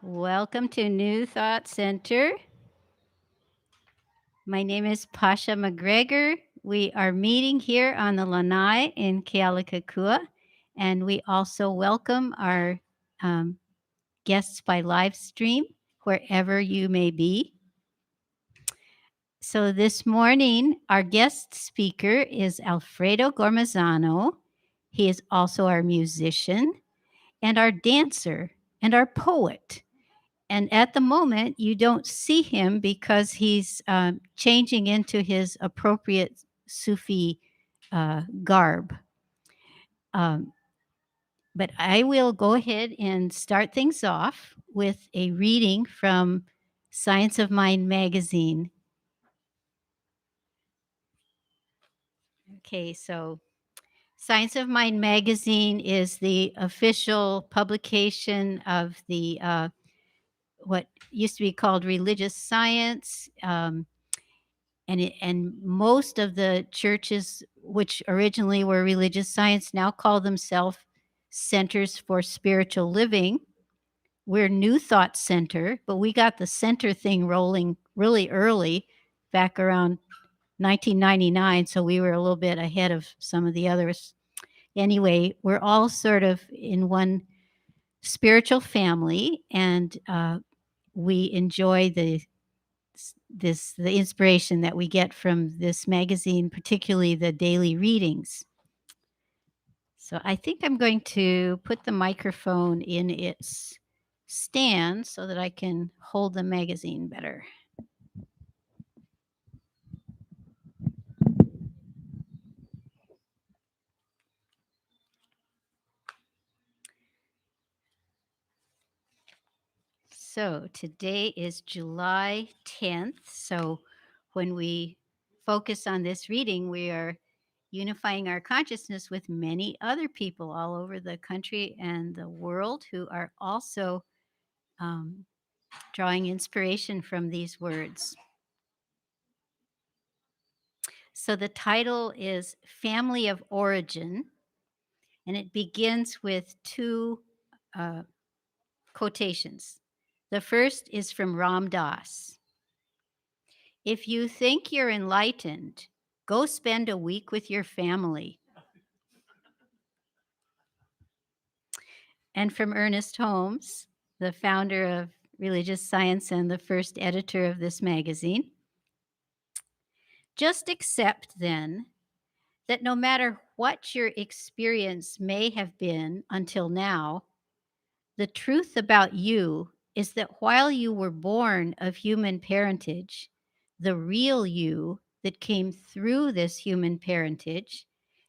Welcome to New Thought Center. My name is Pasha McGregor. We are meeting here on the Lanai in Kealakekua, and we also welcome our um, guests by live stream wherever you may be. So this morning, our guest speaker is Alfredo Gormazano. He is also our musician and our dancer and our poet. And at the moment, you don't see him because he's changing into his appropriate Sufi garb. Um, but I will go ahead and start things off with a reading from Science of Mind magazine. Okay, so Science of Mind magazine is the official publication of the what used to be called religious science. And most of the churches, which originally were religious science, now call themselves centers for spiritual living. We're New Thought Center, but we got the center thing rolling really early, back around 1999. So we were a little bit ahead of some of the others. Anyway, we're all sort of in one spiritual family, and we enjoy the inspiration that we get from this magazine, particularly the daily readings. So I think I'm going to put the microphone in its stand so that I can hold the magazine better. So today is July 10th. So when we focus on this reading, we are unifying our consciousness with many other people all over the country and the world who are also um, drawing inspiration from these words. So the title is Family of Origin, and it begins with two uh, quotations. The first is from Ram Dass. If you think you're enlightened, go spend a week with your family. And from Ernest Holmes, the founder of Religious Science and the first editor of this magazine. Just accept then that no matter what your experience may have been until now, the truth about you is that while you were born of human parentage, the real you that came through this human parentage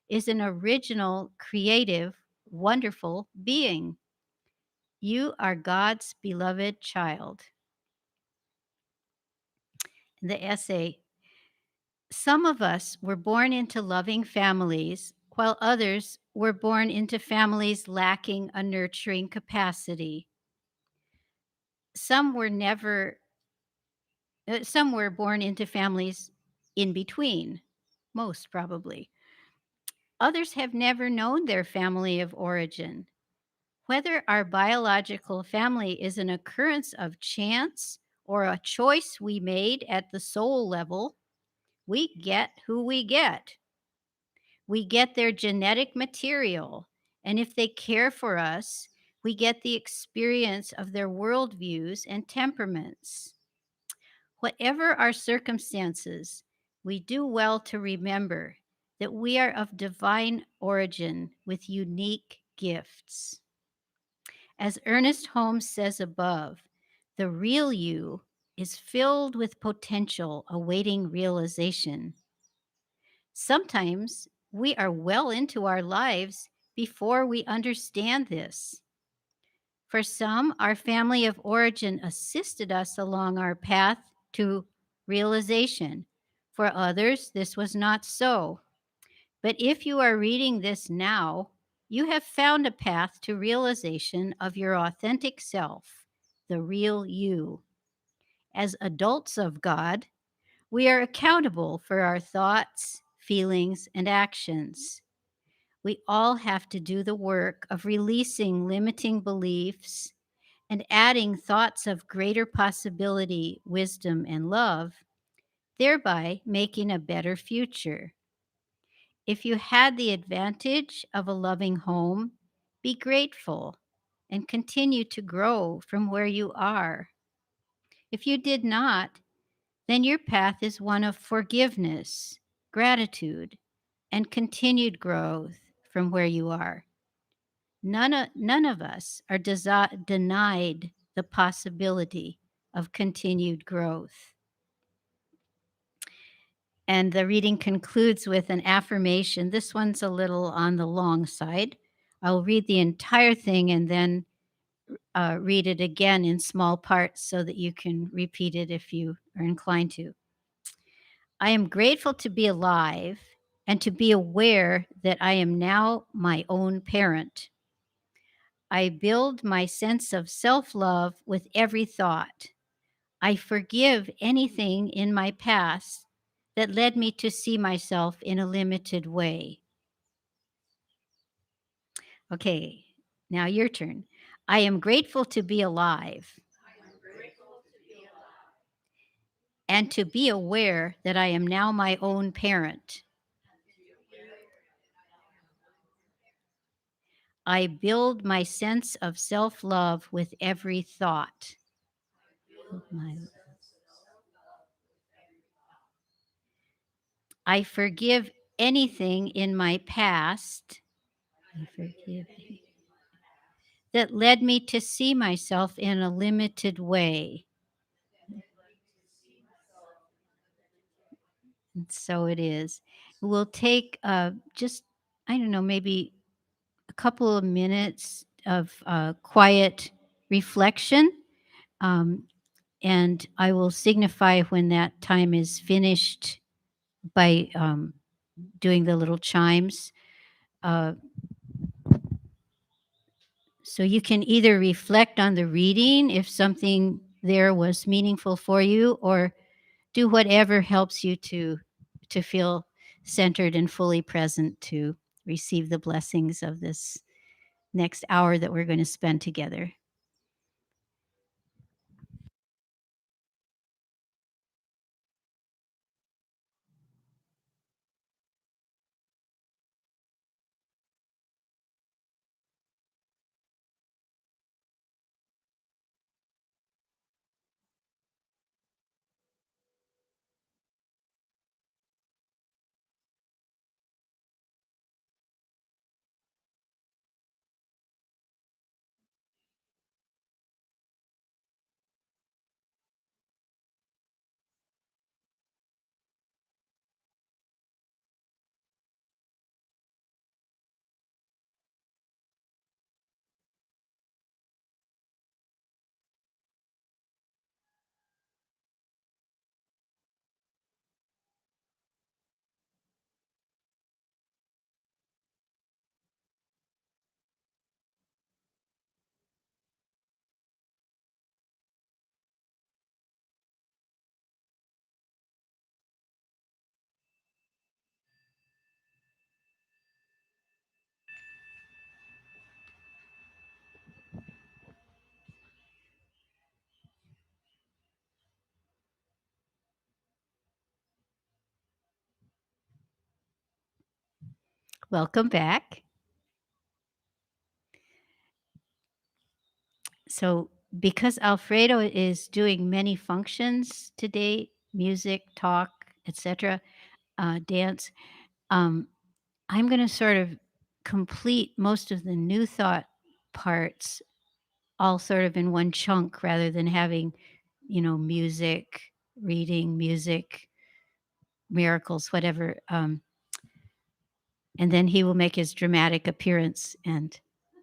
is an original, creative, wonderful being. You are God's beloved child. The essay. Some of us were born into loving families, while others were born into families lacking a nurturing capacity. Some were never, some were born into families in between, most probably. Others have never known their family of origin. Whether our biological family is an occurrence of chance or a choice we made at the soul level, we get who we get. We get their genetic material, and if they care for us, we get the experience of their worldviews and temperaments. Whatever our circumstances, we do well to remember that we are of divine origin with unique gifts. As Ernest Holmes says above, the real you is filled with potential awaiting realization. Sometimes we are well into our lives before we understand this. For some, our family of origin assisted us along our path to realization. For others, this was not so. But if you are reading this now, you have found a path to realization of your authentic self, the real you. As adults of God, we are accountable for our thoughts, feelings, and actions. We all have to do the work of releasing limiting beliefs and adding thoughts of greater possibility, wisdom, and love, thereby making a better future. If you had the advantage of a loving home, be grateful and continue to grow from where you are. If you did not, then your path is one of forgiveness, gratitude, and continued growth from where you are. None of us are denied the possibility of continued growth. And the reading concludes with an affirmation. This one's a little on the long side. I'll read the entire thing and then read it again in small parts so that you can repeat it if you are inclined to. I am grateful to be alive and to be aware that I am now my own parent. I build my sense of self love with every thought. I forgive anything in my past that led me to see myself in a limited way. Okay, now your turn. I am grateful to be alive and to be aware that I am now my own parent. I build my sense of self love with every thought. My- I forgive anything in my past. I forgive that led me to see myself in a limited way. And so it is. We'll take just, I don't know, maybe a couple of minutes of quiet reflection. Um, and I will signify when that time is finished by doing the little chimes. Uh, so you can either reflect on the reading if something there was meaningful for you, or do whatever helps you to feel centered and fully present to receive the blessings of this next hour that we're going to spend together. Welcome back. So, because Alfredo is doing many functions today, music, talk, etc., dance, um, I'm going to sort of complete most of the new thought parts all sort of in one chunk rather than having, music, reading, music, miracles, whatever. And then he will make his dramatic appearance and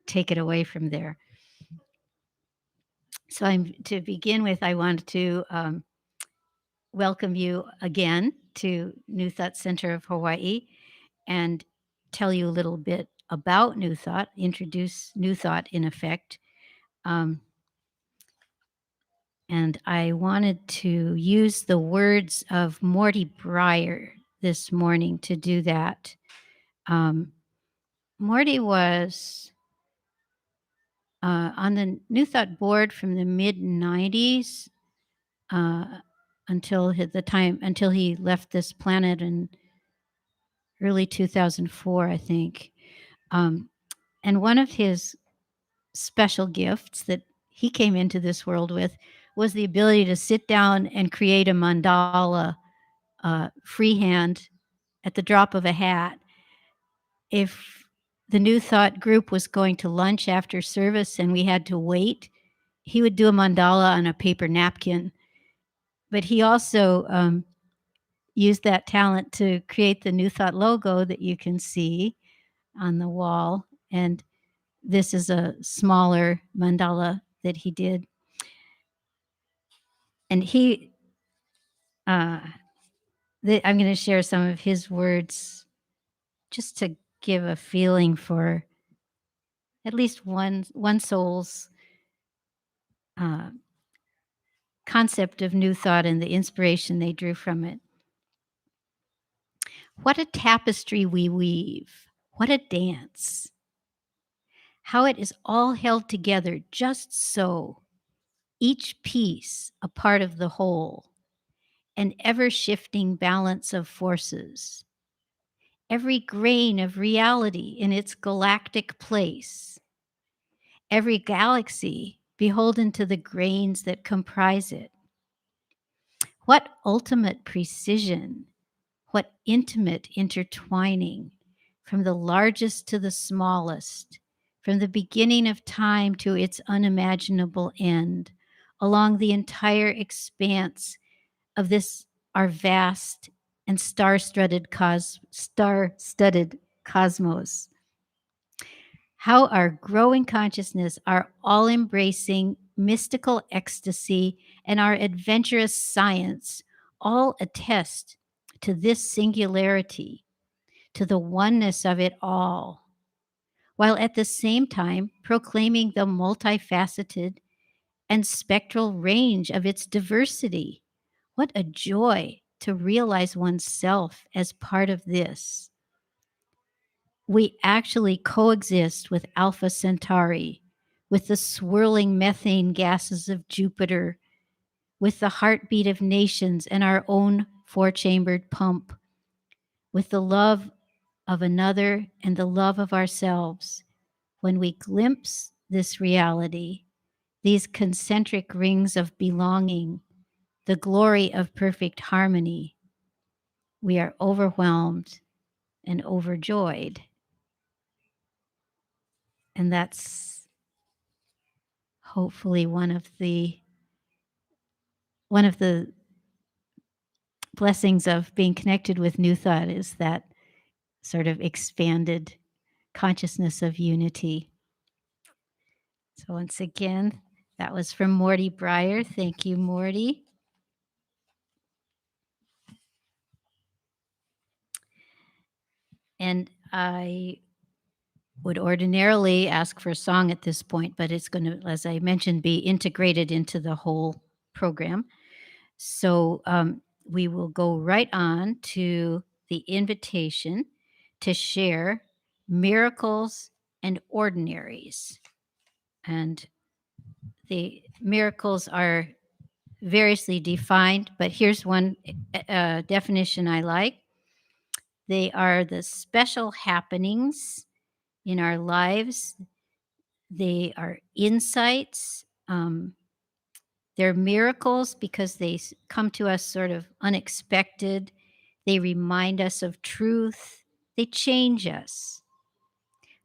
take it away from there. So, to begin with, I want to welcome you again to New Thought Center of Hawaii and tell you a little bit about New Thought, introduce New Thought in effect. Um, and I wanted to use the words of Morty Breyer this morning to do that. Um, Morty was On the New Thought board from the mid 90s uh, until he left this planet in early 2004, I think. Um, and one of his special gifts that he came into this world with was the ability to sit down and create a mandala freehand at the drop of a hat. If the New Thought group was going to lunch after service and we had to wait, he would do a mandala on a paper napkin. But he also used that talent to create the New Thought logo that you can see on the wall. And this is a smaller mandala that he did. And uh, I'm going to share some of his words just to give a feeling for at least one soul's uh, concept of New Thought and the inspiration they drew from it. What a tapestry we weave. What a dance. How it is all held together just so, each piece a part of the whole, an ever shifting balance of forces, every grain of reality in its galactic place, every galaxy beholden to the grains that comprise it. What ultimate precision, what intimate intertwining, from the largest to the smallest, from the beginning of time to its unimaginable end, along the entire expanse of this our vast and star-studded cosmos. How our growing consciousness, our all-embracing mystical ecstasy, and our adventurous science all attest to this singularity, to the oneness of it all, while at the same time proclaiming the multifaceted and spectral range of its diversity. What a joy to realize oneself as part of this. We actually coexist with Alpha Centauri, with the swirling methane gases of Jupiter, with the heartbeat of nations and our own four-chambered pump, with the love of another and the love of ourselves. When we glimpse this reality, these concentric rings of belonging, the glory of perfect harmony, we are overwhelmed and overjoyed. And that's hopefully one of the blessings of being connected with New Thought is that sort of expanded consciousness of unity. So once again, that was from Morty Breyer. Thank you, Morty. And I would ordinarily ask for a song at this point, but it's going to, as I mentioned, be integrated into the whole program. So we will go right on to the invitation to share miracles and ordinaries. And the miracles are variously defined, but here's one definition I like. They are the special happenings in our lives. They are insights. They're miracles because they come to us sort of unexpected. They remind us of truth. They change us.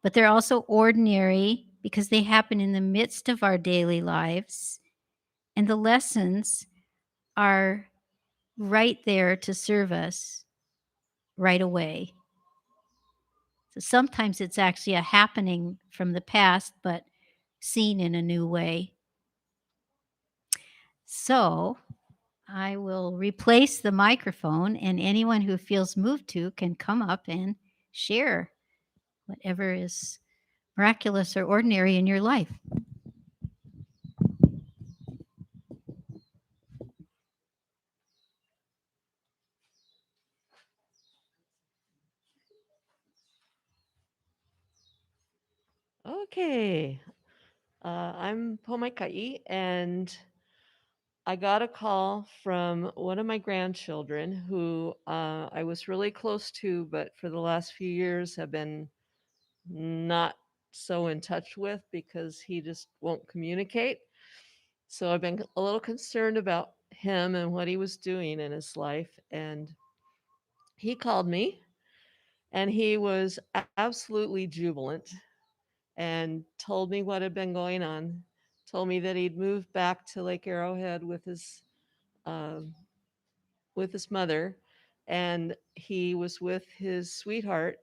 But they're also ordinary because they happen in the midst of our daily lives. And the lessons are right there to serve us right away. So sometimes it's actually a happening from the past, but seen in a new way. So I will replace the microphone, and anyone who feels moved to can come up and share whatever is miraculous or ordinary in your life. Okay. I'm Pomaikai, and I got a call from one of my grandchildren who I was really close to, but for the last few years have been not so in touch with because he just won't communicate. So I've been a little concerned about him and what he was doing in his life. And he called me and he was absolutely jubilant and told me what had been going on. Told me that he'd moved back to Lake Arrowhead um, with his mother, and he was with his sweetheart,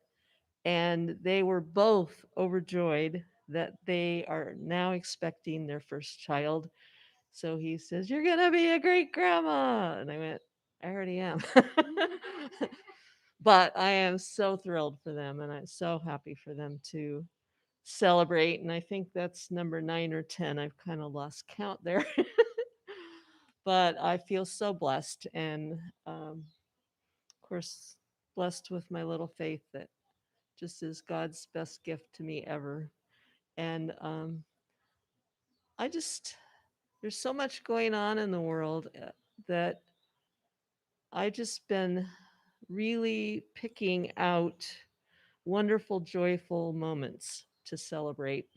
and they were both overjoyed that they are now expecting their first child. So he says, "You're gonna be a great grandma," and I went, "I already am." But I am so thrilled for them, and I'm so happy for them to celebrate. And I think that's number 9 or 10. I've kind of lost count there. But I feel so blessed and, of course, blessed with my little faith that just is God's best gift to me ever. And I just, there's so much going on in the world that I just been really picking out wonderful, joyful moments to celebrate.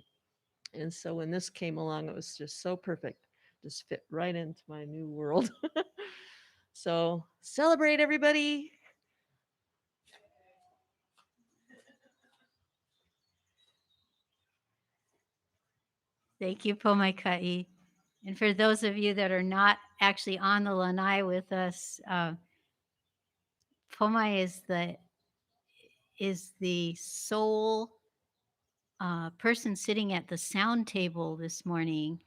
And so when this came along, it was just so perfect. Just fit right into my new world. So celebrate, everybody. Thank you, Pomaikai. And for those of you that are not actually on the lanai with us, Pomai is the sole person sitting at the sound table this morning,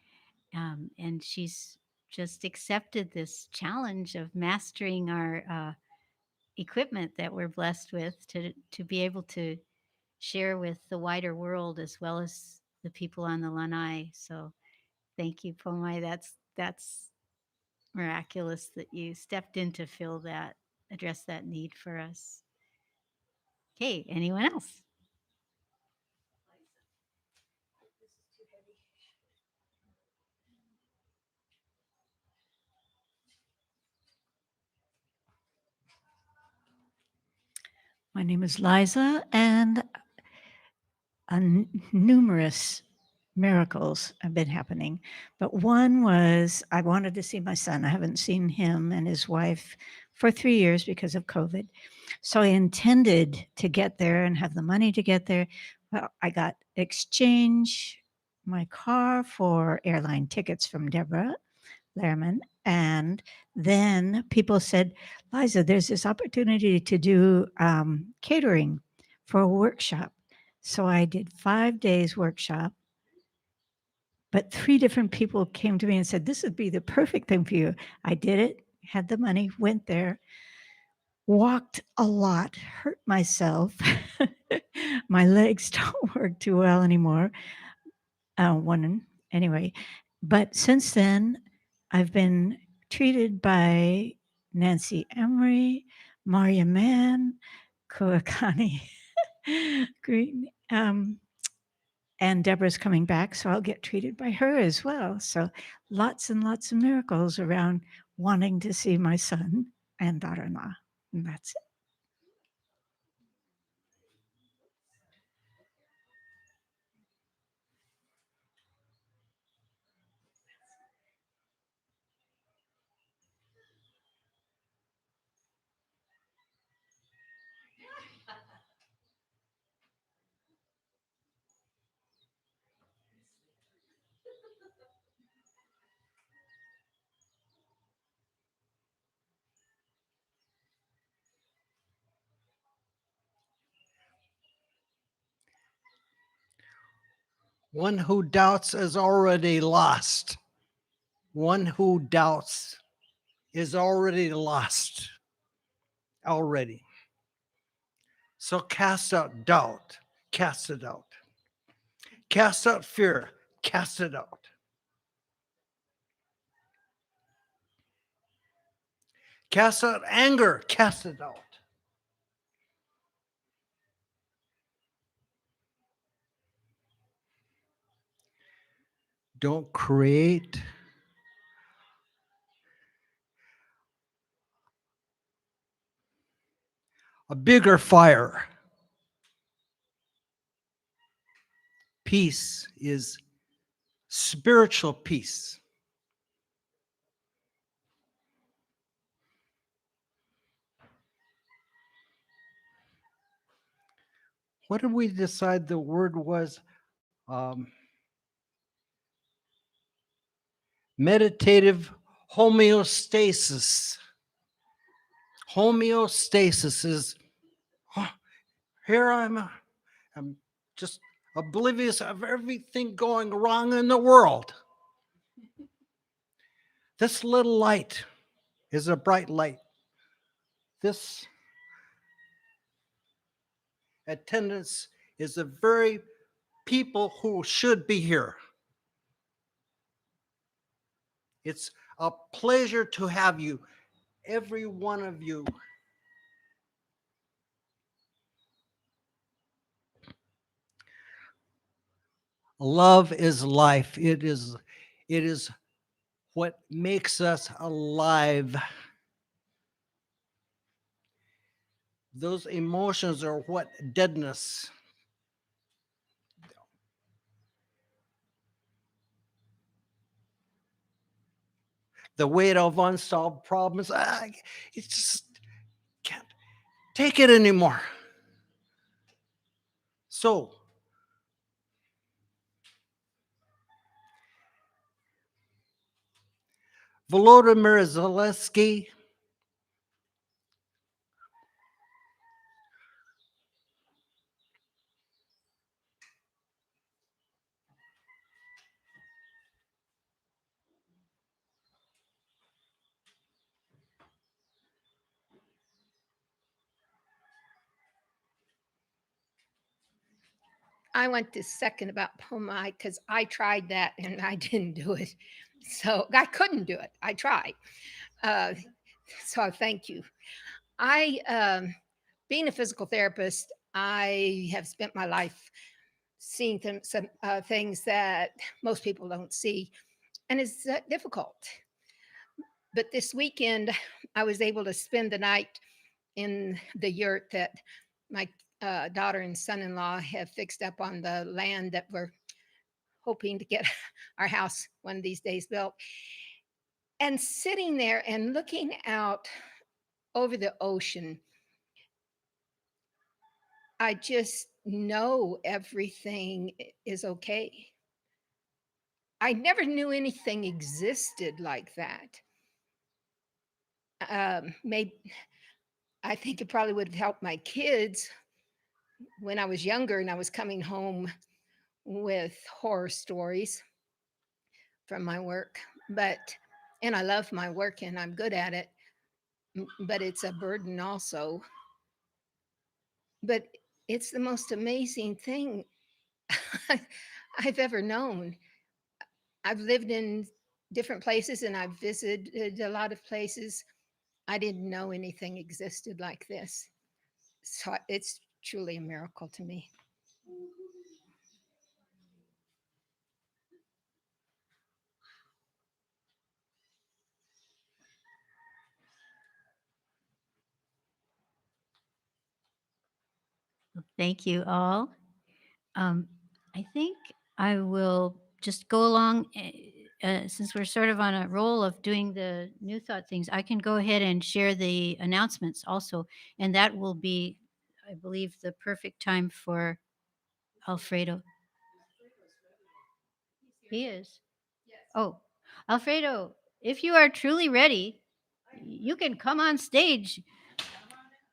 and she's just accepted this challenge of mastering our equipment that we're blessed with to be able to share with the wider world as well as the people on the lanai. So thank you, Pomai. That's miraculous that you stepped in to fill that, address that need for us. Okay, anyone else? My name is Liza, and numerous miracles have been happening. But one was I wanted to see my son. I haven't seen him and his wife for 3 years because of COVID. So I intended to get there and have the money to get there. Well, I got exchange my car for airline tickets from Deborah Lehrman. And then people said, Liza, there's this opportunity to do catering for a workshop. So I did 5 days workshop, but 3 different people came to me and said, this would be the perfect thing for you. I did it, had the money, went there, walked a lot, hurt myself. My legs don't work too well anymore. One anyway, but since then, I've been treated by Nancy Emery, Maria Mann, Kuakani Green, and Deborah's coming back, so I'll get treated by her as well. So lots and lots of miracles around wanting to see my son and daughter-in-law, and that's it. One who doubts is already lost. One who doubts is already lost. Already. So cast out doubt. Cast it out. Cast out fear. Cast it out. Cast out anger. Cast it out. Don't create a bigger fire. Peace is spiritual peace. What did we decide the word was? Meditative homeostasis. Homeostasis is oh, here I'm just oblivious of everything going wrong in the world. This little light is a bright light. This attendance is the very people who should be here. It's a pleasure to have you, every one of you. Love is life. It is what makes us alive. Those emotions are what deadness. The weight of unsolved problems. You just can't take it anymore. So, Volodymyr Zelensky, I want to second about Pomai because I tried that and I didn't do it. So I couldn't do it. I tried. Uh, so thank you. Being a physical therapist, I have spent my life seeing some things that most people don't see, and it's difficult. But this weekend, I was able to spend the night in the yurt that my daughter and son-in-law have fixed up on the land that we're hoping to get our house one of these days built. And sitting there and looking out over the ocean, I just know everything is okay. I never knew anything existed like that. Maybe I think it probably would have helped my kids when I was younger and I was coming home with horror stories from my work. But and I love my work and I'm good at it, but it's a burden also. But it's the most amazing thing I've ever known. I've lived in different places and I've visited a lot of places. I didn't know anything existed like this. So it's truly a miracle to me. Thank you all. Um, I think I will just go along. Since we're sort of on a roll of doing the new thought things, I can go ahead and share the announcements also. And that will be, I believe, the perfect time for Alfredo. He is. Oh, Alfredo, if you are truly ready, you can come on stage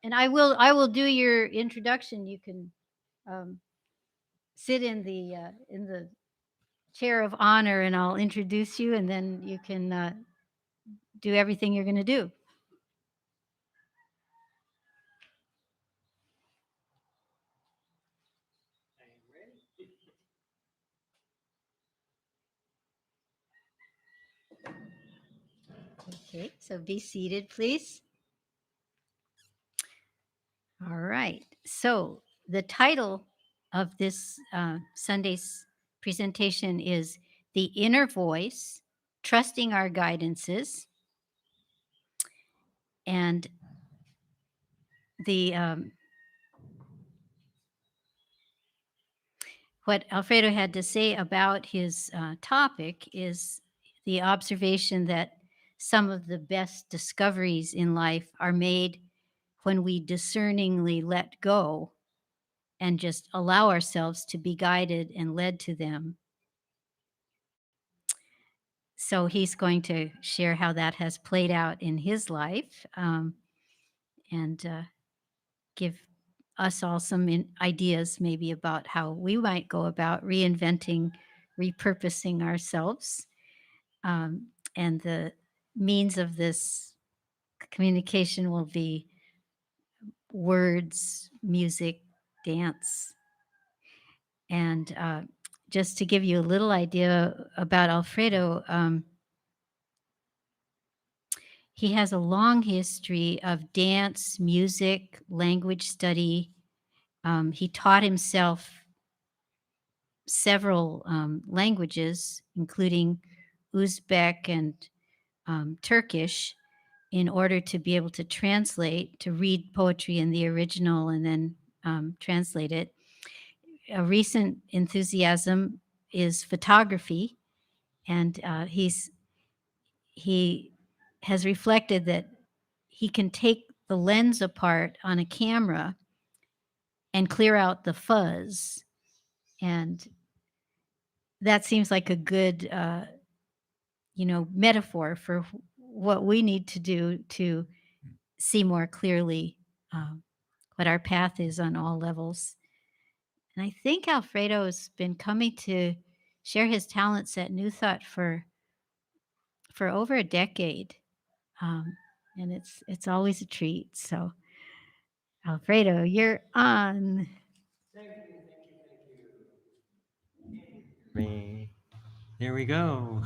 and I will do your introduction. You can um, sit in the chair of honor and I'll introduce you and then you can do everything you're going to do. Okay, so be seated, please. All right. So the title of this Sunday's presentation is the inner voice, trusting our guidances, and the what Alfredo had to say about his topic is the observation that some of the best discoveries in life are made when we discerningly let go and just allow ourselves to be guided and led to them. So he's going to share how that has played out in his life, and give us all some ideas maybe about how we might go about reinventing, repurposing ourselves. And the means of this communication will be words, music, dance. And just to give you a little idea about Alfredo, he has a long history of dance, music, language study. He taught himself several languages, including Uzbek and Turkish, in order to be able to translate, to read poetry in the original and then translate it. A recent enthusiasm is photography, and he has reflected that he can take the lens apart on a camera and clear out the fuzz, and that seems like a good metaphor for what we need to do to see more clearly what our path is on all levels. And I think Alfredo's been coming to share his talents at New Thought for over a decade, and it's always a treat. So, Alfredo, you're on. Me. There we go.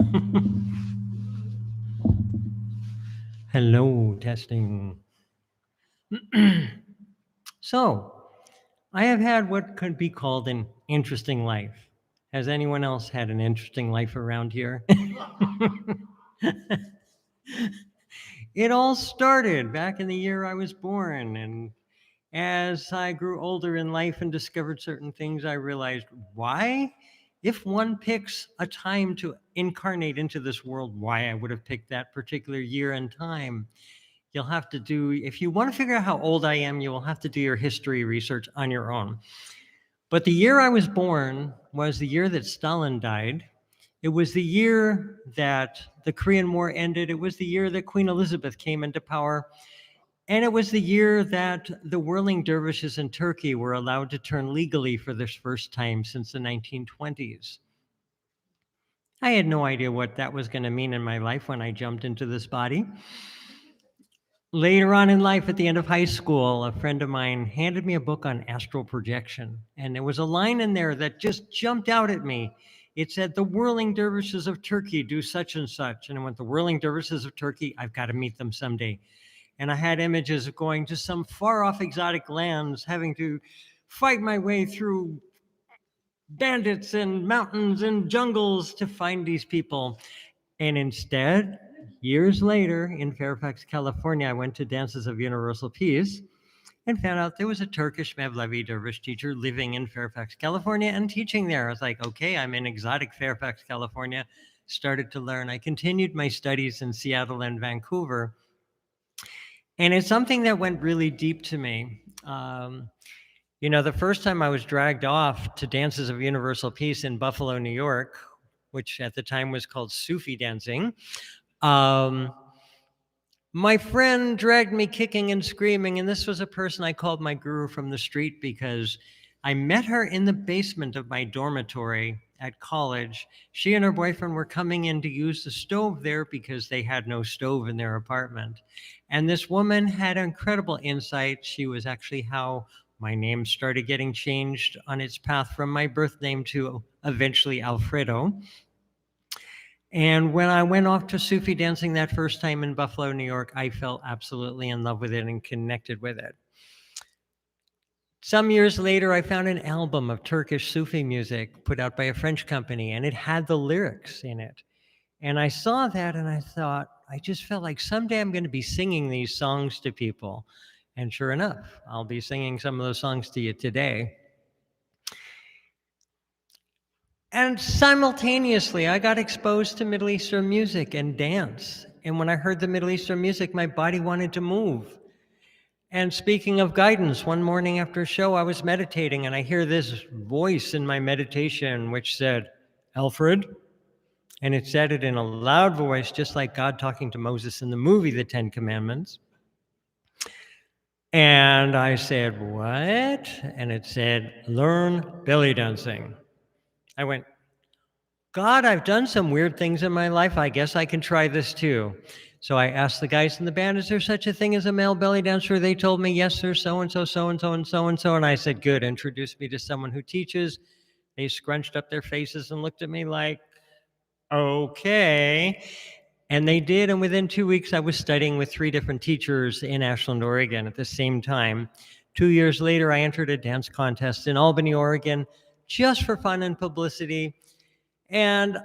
Hello, testing. So, I have had what could be called an interesting life. Has anyone else had an interesting life around here? It all started back in the year I was born, and as I grew older in life and discovered certain things, I realized why, if one picks a time to incarnate into this world, why I would have picked that particular year and time. You'll have to do, if you want to figure out how old I am, you will have to do your history research on your own. But the year I was born was the year that Stalin died. It was the year that the Korean War ended. It was the year that Queen Elizabeth came into power. And it was the year that the whirling dervishes in Turkey were allowed to turn legally for the first time since the 1920s. I had no idea what that was going to mean in my life when I jumped into this body. Later on in life, at the end of high school, a friend of mine handed me a book on astral projection. And there was a line in there that just jumped out at me. It said, "The whirling dervishes of Turkey do such and such." And I went, "The whirling dervishes of Turkey, I've got to meet them someday." And I had images of going to some far off exotic lands, having to fight my way through bandits and mountains and jungles to find these people. And instead, years later in Fairfax, California, I went to Dances of Universal Peace and found out there was a Turkish Mevlevi dervish teacher living in Fairfax, California and teaching there. I was like, okay, I'm in exotic Fairfax, California. Started to learn. I continued my studies in Seattle and Vancouver. And it's something that went really deep to me. The first time I was dragged off to Dances of Universal Peace in Buffalo, New York, which at the time was called Sufi dancing, my friend dragged me kicking and screaming, and this was a person I called my guru from the street because I met her in the basement of my dormitory at college. She and her boyfriend were coming in to use the stove there because they had no stove in their apartment. And this woman had incredible insight. She was actually how my name started getting changed on its path from my birth name to eventually Alfredo. And when I went off to Sufi dancing that first time in Buffalo, New York, I fell absolutely in love with it and connected with it. Some years later, I found an album of Turkish Sufi music put out by a French company, and it had the lyrics in it. And I saw that and I thought, I just felt like someday I'm going to be singing these songs to people. And sure enough, I'll be singing some of those songs to you today. And simultaneously, I got exposed to Middle Eastern music and dance. And when I heard the Middle Eastern music, my body wanted to move. And speaking of guidance, one morning after a show, I was meditating and I hear this voice in my meditation which said, Alfred. And it said it in a loud voice, just like God talking to Moses in the movie, The Ten Commandments. And I said, what? And it said, learn belly dancing. I went, God, I've done some weird things in my life. I guess I can try this too. So I asked the guys in the band, is there such a thing as a male belly dancer? They told me, yes, there's so-and-so, so-and-so, and so-and-so. And I said, good, introduce me to someone who teaches. They scrunched up their faces and looked at me like, okay. And they did. And within 2 weeks, I was studying with 3 different teachers in Ashland, Oregon at the same time. 2 years later, I entered a dance contest in Albany, Oregon, just for fun and publicity. And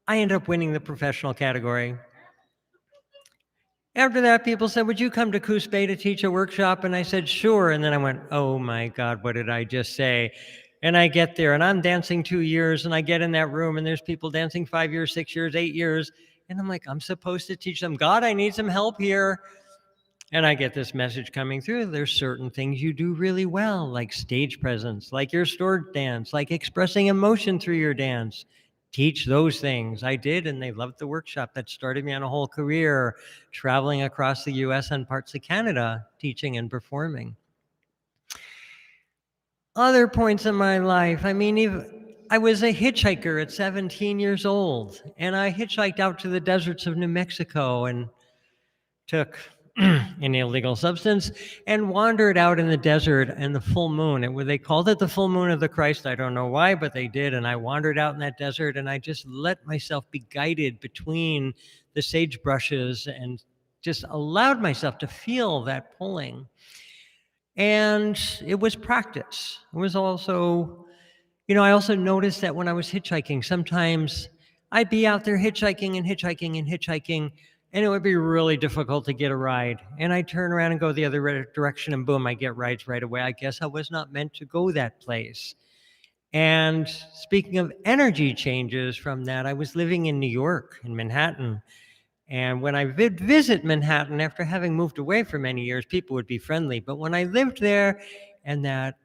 I ended up winning the professional category. After that, people said, would you come to Coos Bay to teach a workshop? And I said, sure. And then I went, oh my God, what did I just say? And I get there and I'm dancing 2 years and I get in that room and there's people dancing 5 years, 6 years, 8 years. And I'm like, I'm supposed to teach them. God, I need some help here. And I get this message coming through. There's certain things you do really well, like stage presence, like your stored dance, like expressing emotion through your dance. Teach those things. I did, and they loved the workshop. That started me on a whole career, traveling across the US and parts of Canada, teaching and performing. Other points in my life, I mean, I was a hitchhiker at 17 years old, and I hitchhiked out to the deserts of New Mexico and took an illegal substance and wandered out in the desert in the full moon. They called it the full moon of the Christ. I don't know why, but they did. And I wandered out in that desert and I just let myself be guided between the sagebrushes and just allowed myself to feel that pulling. And it was practice. It was also, I also noticed that when I was hitchhiking, sometimes I'd be out there hitchhiking and hitchhiking and hitchhiking, and it would be really difficult to get a ride. And I'd turn around and go the other direction, and boom, I get rides right away. I guess I was not meant to go that place. And speaking of energy changes from that, I was living in New York, in Manhattan. And when I would visit Manhattan, after having moved away for many years, people would be friendly. But when I lived there and that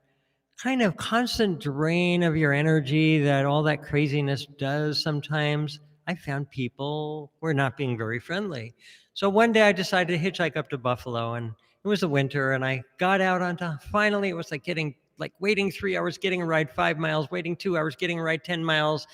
kind of constant drain of your energy that all that craziness does sometimes, I found people were not being very friendly. So one day I decided to hitchhike up to Buffalo, and it was the winter, and I got out onto, finally it was like waiting 3 hours, getting a ride 5 miles, waiting 2 hours, getting a ride 10 miles.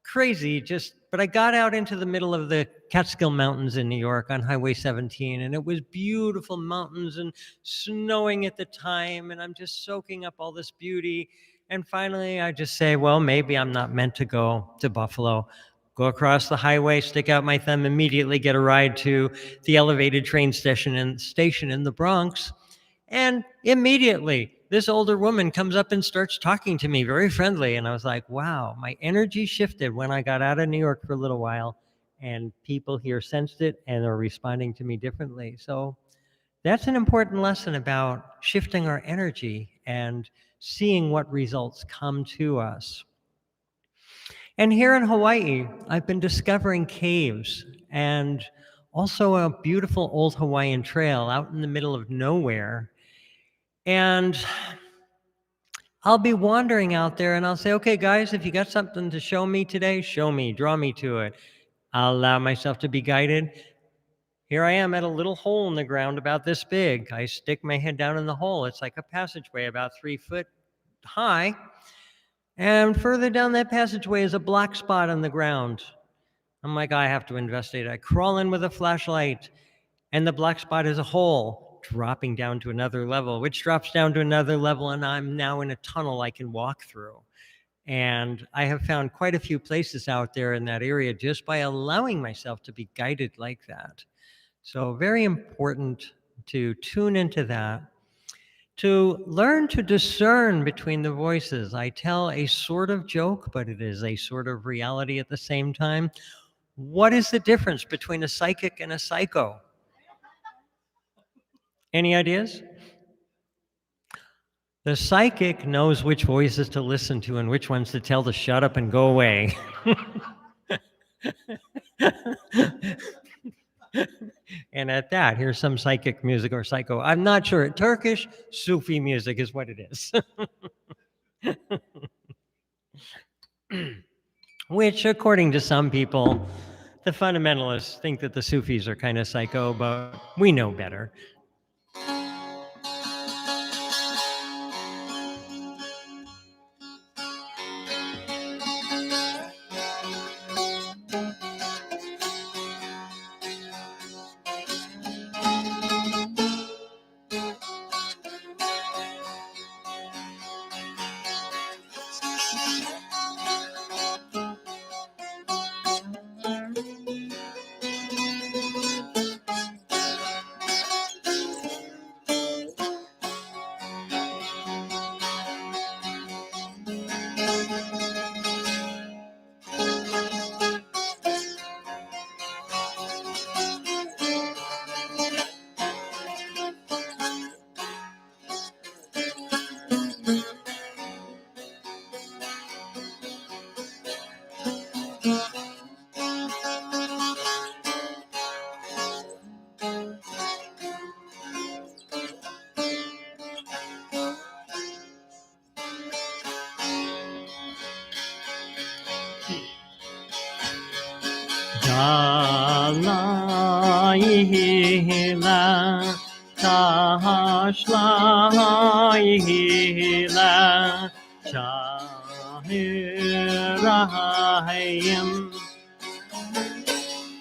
Crazy, but I got out into the middle of the Catskill Mountains in New York on Highway 17, and it was beautiful mountains and snowing at the time, and I'm just soaking up all this beauty. And finally, I just say, well, maybe I'm not meant to go to Buffalo. Go across the highway, stick out my thumb, immediately get a ride to the elevated train station in the Bronx. And immediately, this older woman comes up and starts talking to me, very friendly. And I was like, wow, my energy shifted when I got out of New York for a little while. And people here sensed it and are responding to me differently. So that's an important lesson about shifting our energy and seeing what results come to us. And here in Hawaii, I've been discovering caves and also a beautiful old Hawaiian trail out in the middle of nowhere. And I'll be wandering out there and I'll say, okay, guys, if you got something to show me today, show me, draw me to it. I'll allow myself to be guided. Here I am at a little hole in the ground about this big. I stick my head down in the hole. It's like a passageway about 3 foot high. And further down that passageway is a black spot on the ground. I'm like, I have to investigate. I crawl in with a flashlight, and the black spot is a hole dropping down to another level, which drops down to another level, and I'm now in a tunnel I can walk through. And I have found quite a few places out there in that area just by allowing myself to be guided like that. So very important to tune into that, to learn to discern between the voices. I tell a sort of joke, but it is a sort of reality at the same time. What is the difference between a psychic and a psycho? Any ideas? The psychic knows which voices to listen to and which ones to tell to shut up and go away. And at that, here's some psychic music or psycho. I'm not sure. Turkish Sufi music is what it is. Which, according to some people, the fundamentalists think that the Sufis are kind of psycho, but we know better. Dağlarla taşlarla şahirayım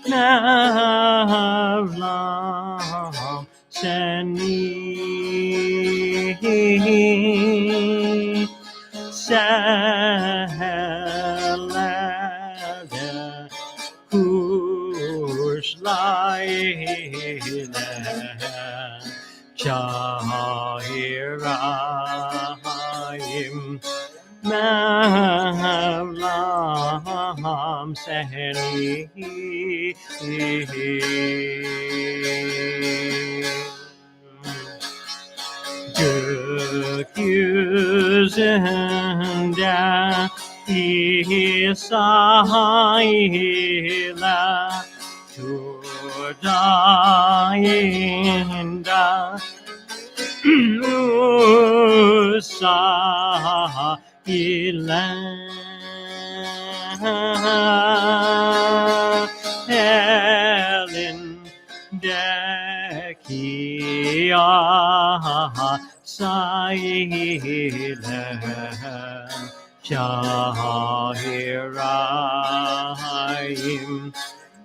Mevlam seni seherlerde kuşlar ile şahirayım Mevlam seni gökyüzünde İsa ile Turdayında Musa ile elindeki asa ile şahirayım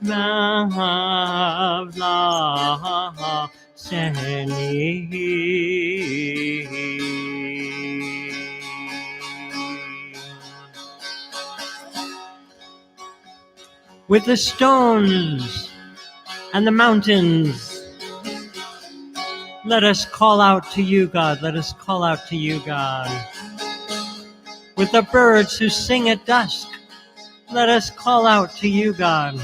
Mevla seni with the stones and the mountains. Let us call out to you, God. Let us call out to you, God. With the birds who sing at dusk, let us call out to you, God.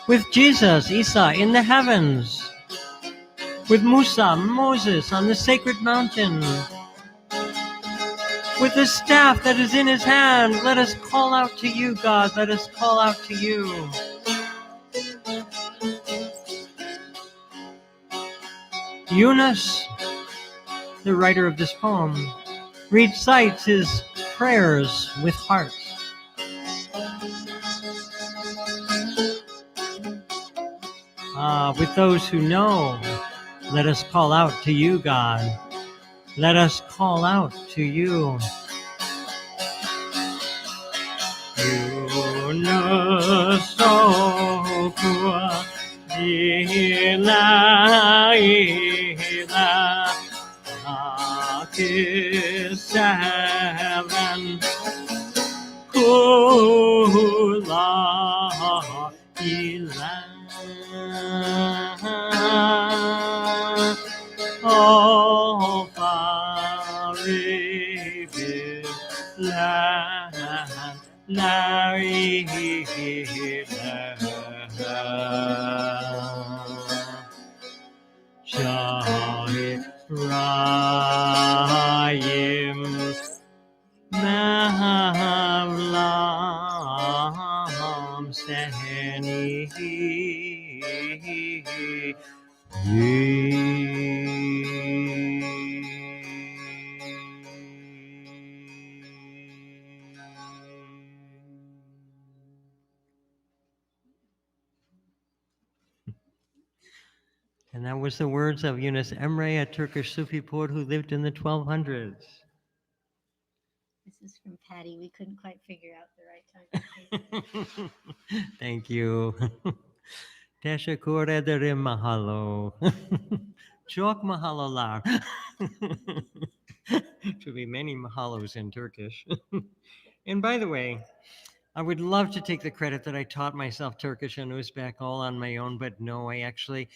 With Jesus, Isa, in the heavens. With Musa, Moses, on the sacred mountain. With the staff that is in his hand, let us call out to you, God. Let us call out to you. Yunus, the writer of this poem, recites his prayers with heart. With those who know, let us call out to you, God. Let us call out to you. Yunus oku dila ila Hakkı seven kula ilah Shahid Rayim Mahavlam Sehni And that was the words of Yunus Emre, a Turkish Sufi poet who lived in the 1200s. This is from Patty. We couldn't quite figure out the right time to say it. Thank you. Teşekkür ederim mahalo. Çok mahalolar. Should be many mahalos in Turkish. And by the way, I would love to take the credit that I taught myself Turkish and Uzbek all on my own, but no, I actually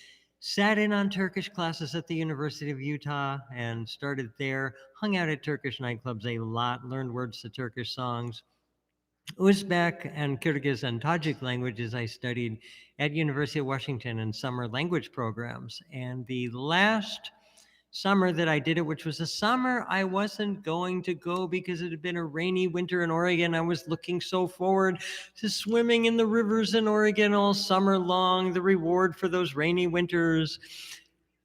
sat in on Turkish classes at the University of Utah and started there, hung out at Turkish nightclubs a lot, learned words to Turkish songs. Uzbek and Kyrgyz and Tajik languages I studied at University of Washington in summer language programs. And the last summer that I did it, which was a summer I wasn't going to go because it had been a rainy winter in Oregon. I was looking so forward to swimming in the rivers in Oregon all summer long, the reward for those rainy winters.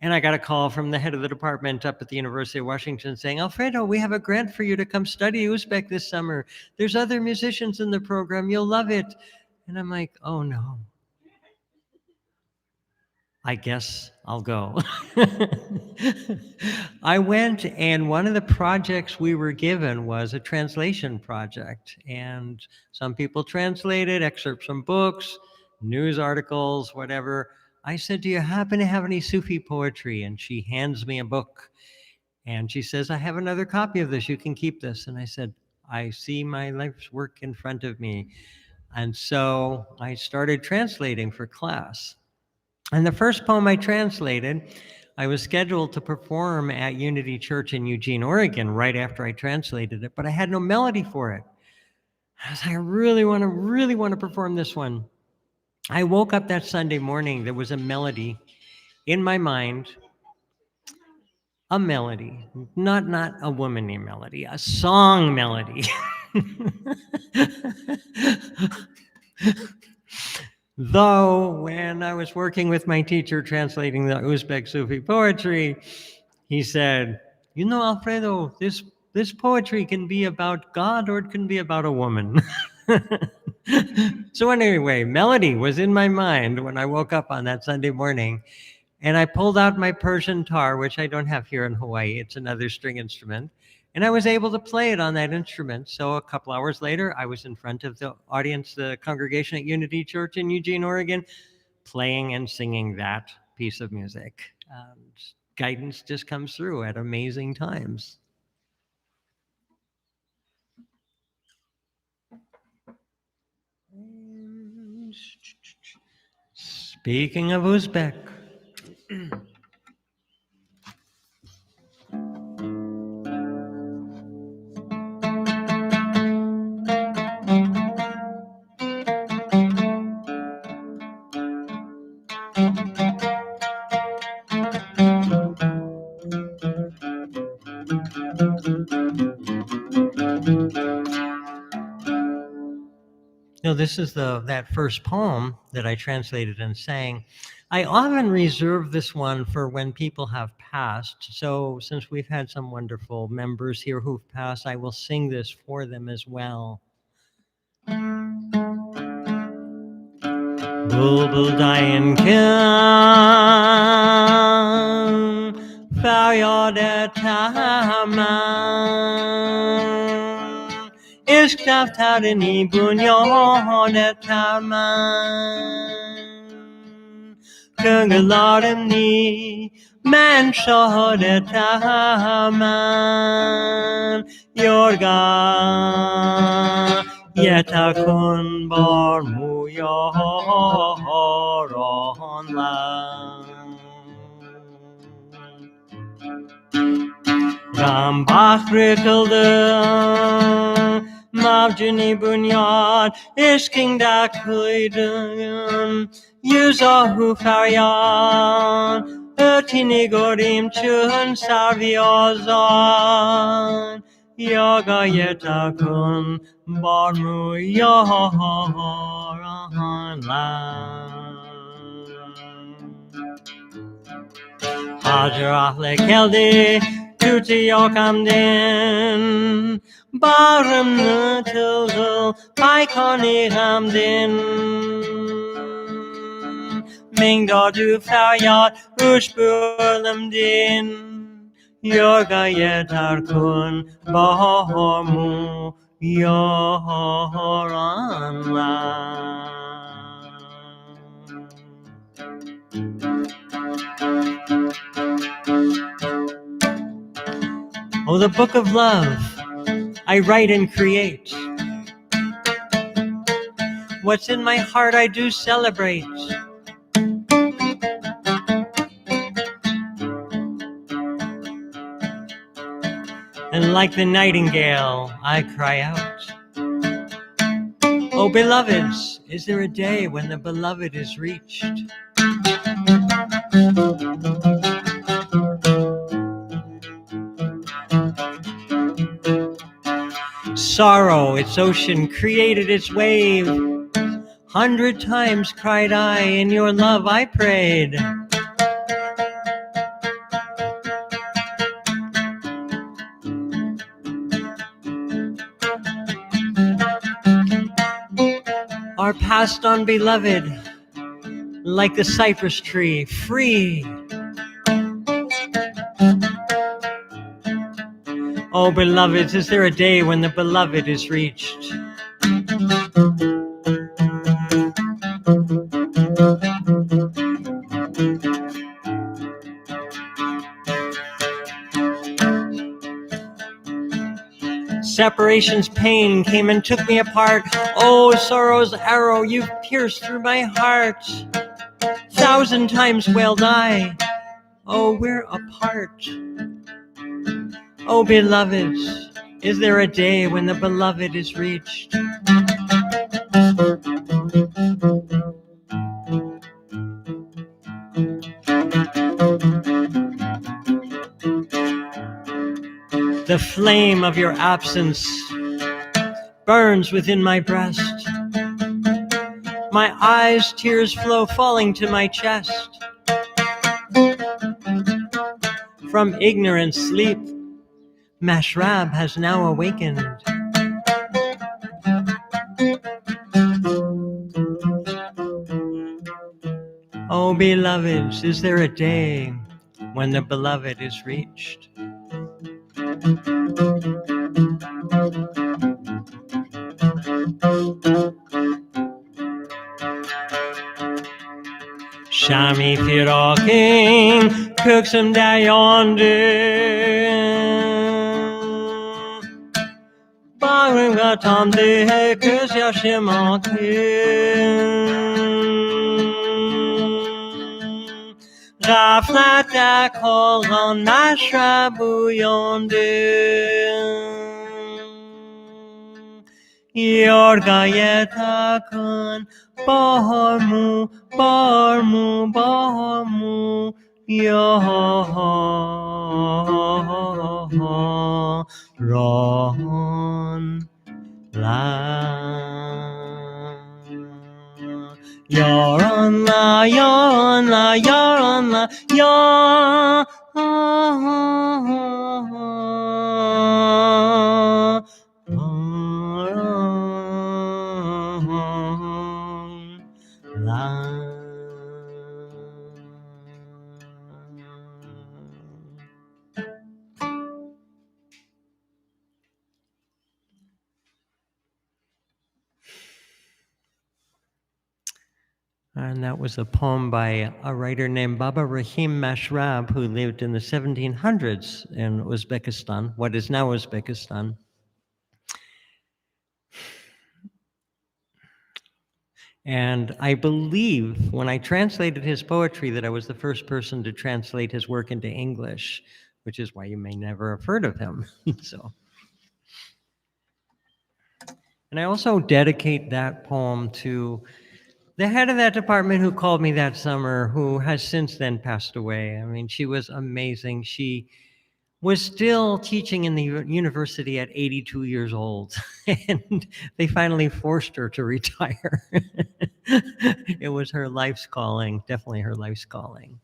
And I got a call from the head of the department up at the University of Washington saying, Alfredo, we have a grant for you to come study Uzbek this summer. There's other musicians in the program. You'll love it. And I'm like, oh no. I guess I'll go. I went, and one of the projects we were given was a translation project. And some people translated excerpts from books, news articles, whatever. I said, do you happen to have any Sufi poetry? And she hands me a book. And she says, I have another copy of this. You can keep this. And I said, I see my life's work in front of me. And so I started translating for class. And the first poem I translated, I was scheduled to perform at Unity Church in Eugene, Oregon, right after I translated it, but I had no melody for it. I was like, I really want to perform this one. I woke up that Sunday morning, there was a melody in my mind, a melody, not a womanly melody, a song melody. Though when I was working with my teacher translating the Uzbek Sufi poetry, he said, you know, Alfredo, this poetry can be about God or it can be about a woman. So anyway, melody was in my mind when I woke up on that Sunday morning, and I pulled out my Persian tar, which I don't have here in Hawaii. It's another string instrument. And I was able to play it on that instrument. So a couple hours later, I was in front of the audience, the congregation at Unity Church in Eugene, Oregon, playing and singing that piece of music. Guidance just comes through at amazing times. Speaking of Uzbek. This is that first poem that I translated and sang. I often reserve this one for when people have passed. So since we've had some wonderful members here who've passed, I will sing this for them as well. Bulbul dayin kan feryad taman ishq daftarini bunyad taman Göngellarimni men shahad taman Yorgan Yetakun bar muyaronlan Gam bahri kıldı Mavjini bunyad, ishking da kuidun, yuzahu faryan, ötini gorim chun sarviozan, yoga yetakun, barmu yorahan lan. Hajarach lekelde, tuti yokamdin, Barum nutul paikoni hamdin. Mingda du faryat ushburlum din. Yorga yetarkun bahormu yoran la. Oh, the book of love. I write and create. What's in my heart I do celebrate. And like the nightingale, I cry out. Oh, beloveds, is there a day when the beloved is reached? Sorrow, its ocean, created its wave. 100 times cried I, in your love I prayed. Our past on beloved, like the cypress tree, free. Oh, beloveds, is there a day when the beloved is reached? Separation's pain came and took me apart. Oh, sorrow's arrow, you've pierced through my heart. 1,000 times wailed I, oh, we're apart. Oh, beloveds, is there a day when the beloved is reached? The flame of your absence burns within my breast. My eyes, tears flow falling to my chest. From ignorant sleep, Mashrab has now awakened. Oh, beloveds, is there a day when the beloved is reached? Shami Piraking cooks him down yonder. Baringa Tom de Kus Yashimakin. Raflata call on Mashrabu yonder. Yorga yetakun barmu, barmu, barmu, yoran la. Yaran la, yaran la, yaran la, And that was a poem by a writer named Baba Rahim Mashrab, who lived in the 1700s in Uzbekistan, what is now Uzbekistan. And I believe when I translated his poetry that I was the first person to translate his work into English, which is why you may never have heard of him. So. And I also dedicate that poem to the head of that department who called me that summer, who has since then passed away. I mean, she was amazing. She was still teaching in the university at 82 years old, and they finally forced her to retire. It was her life's calling, definitely her life's calling.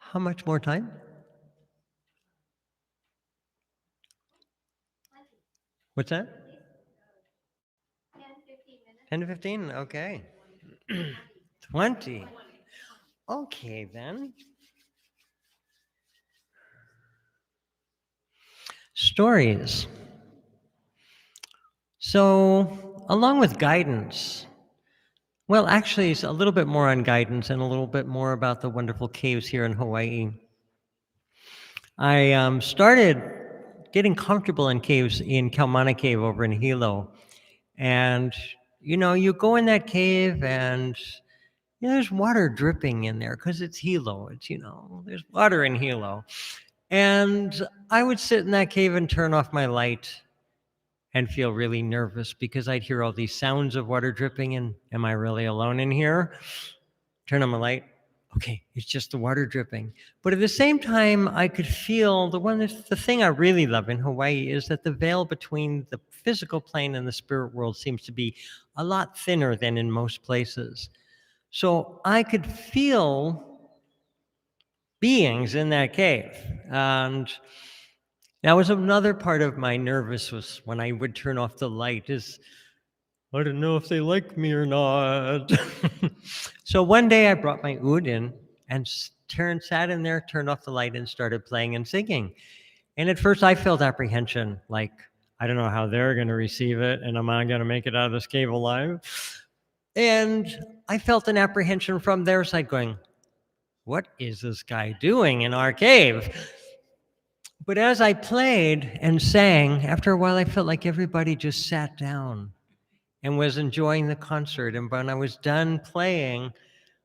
How much more time? What's that? 10 to 15? Okay. 20. Okay, then. Stories. So, along with guidance, well, actually, it's a little bit more on guidance and a little bit more about the wonderful caves here in Hawaii. I started getting comfortable in caves in Kaumana Cave over in Hilo. And, you go in that cave and there's water dripping in there because it's Hilo. There's water in Hilo. And I would sit in that cave and turn off my light and feel really nervous because I'd hear all these sounds of water dripping and am I really alone in here? Turn on my light. Okay, it's just the water dripping. But at the same time, I could feel the thing I really love in Hawaii is that the veil between the physical plane and the spirit world seems to be a lot thinner than in most places. So I could feel beings in that cave. And that was another part of my nervous was when I would turn off the light is I don't know if they like me or not. So one day I brought my oud in and sat in there, turned off the light and started playing and singing. And at first I felt apprehension, like, I don't know how they're going to receive it and am I going to make it out of this cave alive? And I felt an apprehension from their side going, what is this guy doing in our cave? But as I played and sang, after a while I felt like everybody just sat down and was enjoying the concert. And when I was done playing,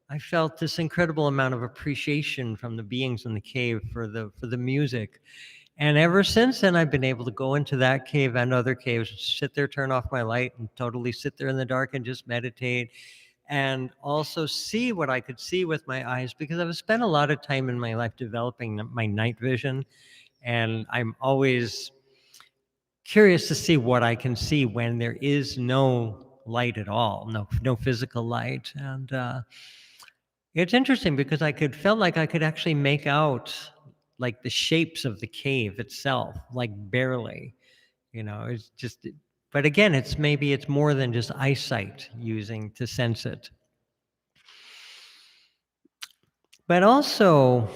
I felt this incredible amount of appreciation from the beings in the cave for the music. And ever since then, I've been able to go into that cave and other caves, sit there, turn off my light, and totally sit there in the dark and just meditate. And also see what I could see with my eyes, because I've spent a lot of time in my life developing my night vision. And I'm always curious to see what I can see when there is no light at all, no physical light. And it's interesting because felt like I could actually make out like the shapes of the cave itself, like barely. It's just. But again, it's more than just eyesight using to sense it. But also,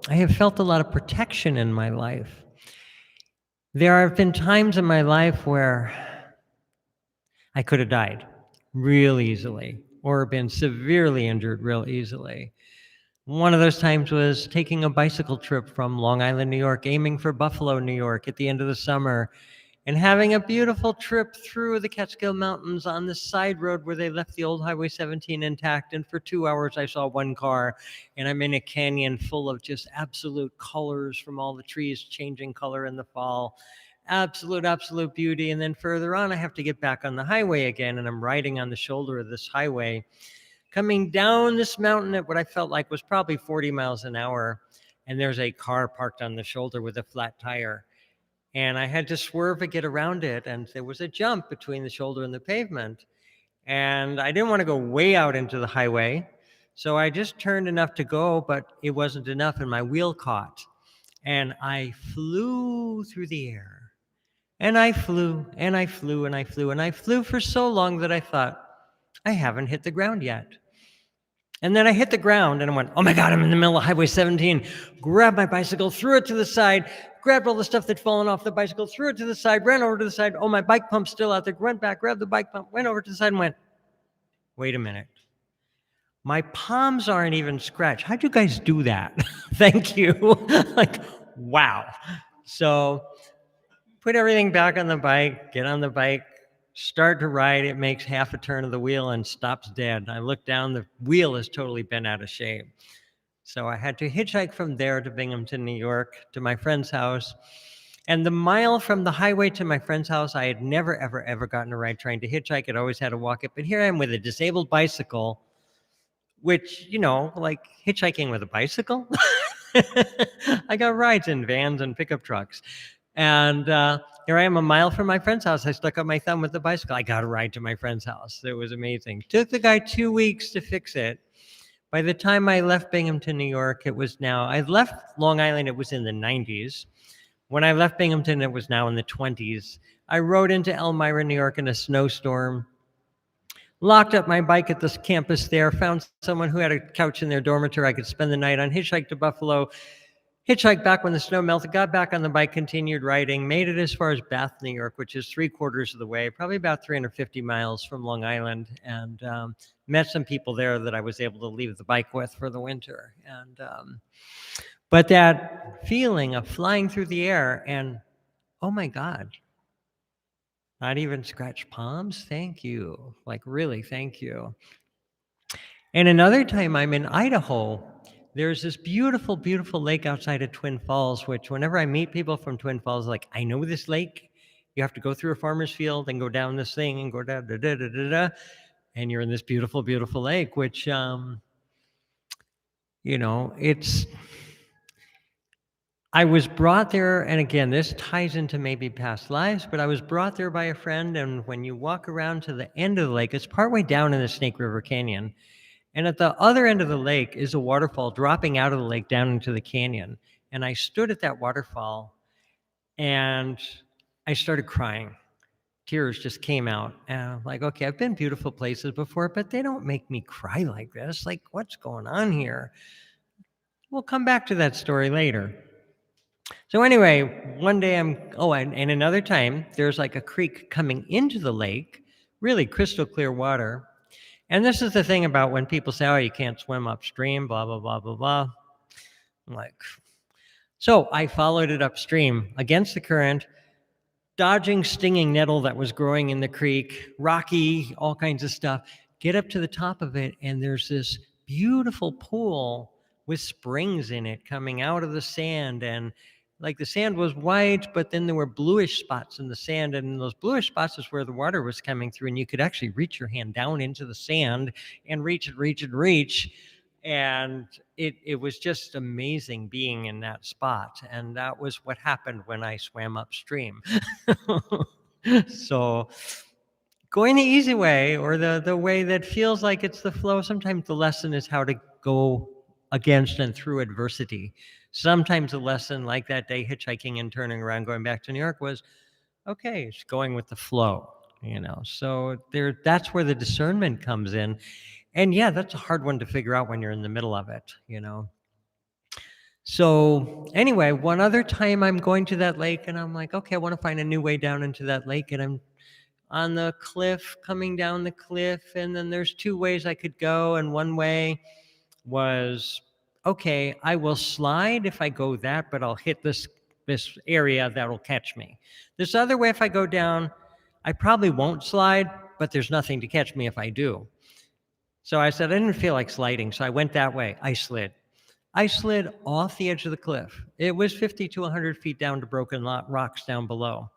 I have felt a lot of protection in my life. There have been times in my life where I could have died real easily or been severely injured real easily. One of those times was taking a bicycle trip from Long Island, New York, aiming for Buffalo, New York at the end of the summer, and having a beautiful trip through the Catskill Mountains on this side road where they left the old Highway 17 intact. And for 2 hours, I saw one car, and I'm in a canyon full of just absolute colors from all the trees changing color in the fall. Absolute beauty. And then further on, I have to get back on the highway again, and I'm riding on the shoulder of this highway, coming down this mountain at what I felt like was probably 40 miles an hour. And there's a car parked on the shoulder with a flat tire. And I had to swerve to get around it. And there was a jump between the shoulder and the pavement. And I didn't want to go way out into the highway. So I just turned enough to go, but it wasn't enough. And my wheel caught. And I flew through the air. And I flew, and I flew, and I flew. And I flew for so long that I thought, I haven't hit the ground yet. And then I hit the ground and I went, oh my God, I'm in the middle of Highway 17. Grabbed my bicycle, threw it to the side, grabbed all the stuff that'd fallen off the bicycle, threw it to the side, ran over to the side. Oh, my bike pump's still out there. Went back, grabbed the bike pump, went over to the side and went, wait a minute. My palms aren't even scratched. How'd you guys do that? Thank you. Like, wow. So put everything back on the bike, get on the bike, start to ride. It makes half a turn of the wheel and stops dead. I look down, the wheel is totally bent out of shape. So I had to hitchhike from there to Binghamton, New York, to my friend's house. And the mile from the highway to my friend's house, I had never, ever, ever gotten a ride trying to hitchhike. I'd always had to walk it. But here I am with a disabled bicycle, which, like hitchhiking with a bicycle. I got rides in vans and pickup trucks. And here I am a mile from my friend's house. I stuck out my thumb with the bicycle. I got a ride to my friend's house. It was amazing. Took the guy 2 weeks to fix it. By the time I left Binghamton, New York, I left Long Island, it was in the 90s. When I left Binghamton, it was now in the 20s. I rode into Elmira, New York in a snowstorm, locked up my bike at this campus there, found someone who had a couch in their dormitory I could spend the night on, hitchhiked to Buffalo, hitchhiked back when the snow melted, got back on the bike, continued riding, made it as far as Bath, New York, which is 3/4 of the way, probably about 350 miles from Long Island, and met some people there that I was able to leave the bike with for the winter. And but that feeling of flying through the air and, oh my God, not even scratch palms? Thank you. Like, really, thank you. And another time I'm in Idaho, there's this beautiful, beautiful lake outside of Twin Falls, which whenever I meet people from Twin Falls, like, I know this lake. You have to go through a farmer's field and go down this thing and go down, da, da, da, da, da, and you're in this beautiful, beautiful lake, which, it's, I was brought there, and again, this ties into maybe past lives, but I was brought there by a friend, and when you walk around to the end of the lake, it's partway down in the Snake River Canyon, and at the other end of the lake is a waterfall dropping out of the lake down into the canyon. And I stood at that waterfall, and I started crying. Tears just came out, and I'm like, okay, I've been beautiful places before, but they don't make me cry like this. Like, what's going on here? We'll come back to that story later. So anyway, one day and another time, there's like a creek coming into the lake, really crystal clear water. And this is the thing about when people say, oh, you can't swim upstream, blah, blah, blah, blah, blah. I'm like, so I followed it upstream against the current, dodging stinging nettle that was growing in the creek, rocky, all kinds of stuff, get up to the top of it, and there's this beautiful pool with springs in it coming out of the sand. And like the sand was white, but then there were bluish spots in the sand, and in those bluish spots is where the water was coming through, and you could actually reach your hand down into the sand and reach and reach and reach. And it was just amazing being in that spot. And that was what happened when I swam upstream. So going the easy way, or the way that feels like it's the flow, sometimes the lesson is how to go against and through adversity. Sometimes the lesson, like that day hitchhiking and turning around going back to New York, was, okay, it's going with the flow. So that's where the discernment comes in. And yeah, that's a hard one to figure out when you're in the middle of it. So anyway, one other time I'm going to that lake, and I'm like, okay, I want to find a new way down into that lake, and I'm on the cliff, coming down the cliff, and then there's two ways I could go, and one way was, okay, I will slide if I go that, but I'll hit this area that'll catch me. This other way, if I go down, I probably won't slide, but there's nothing to catch me if I do. So I said I didn't feel like sliding, so I went that way. I slid off the edge of the cliff. It was 50 to 100 feet down to broken rocks down below.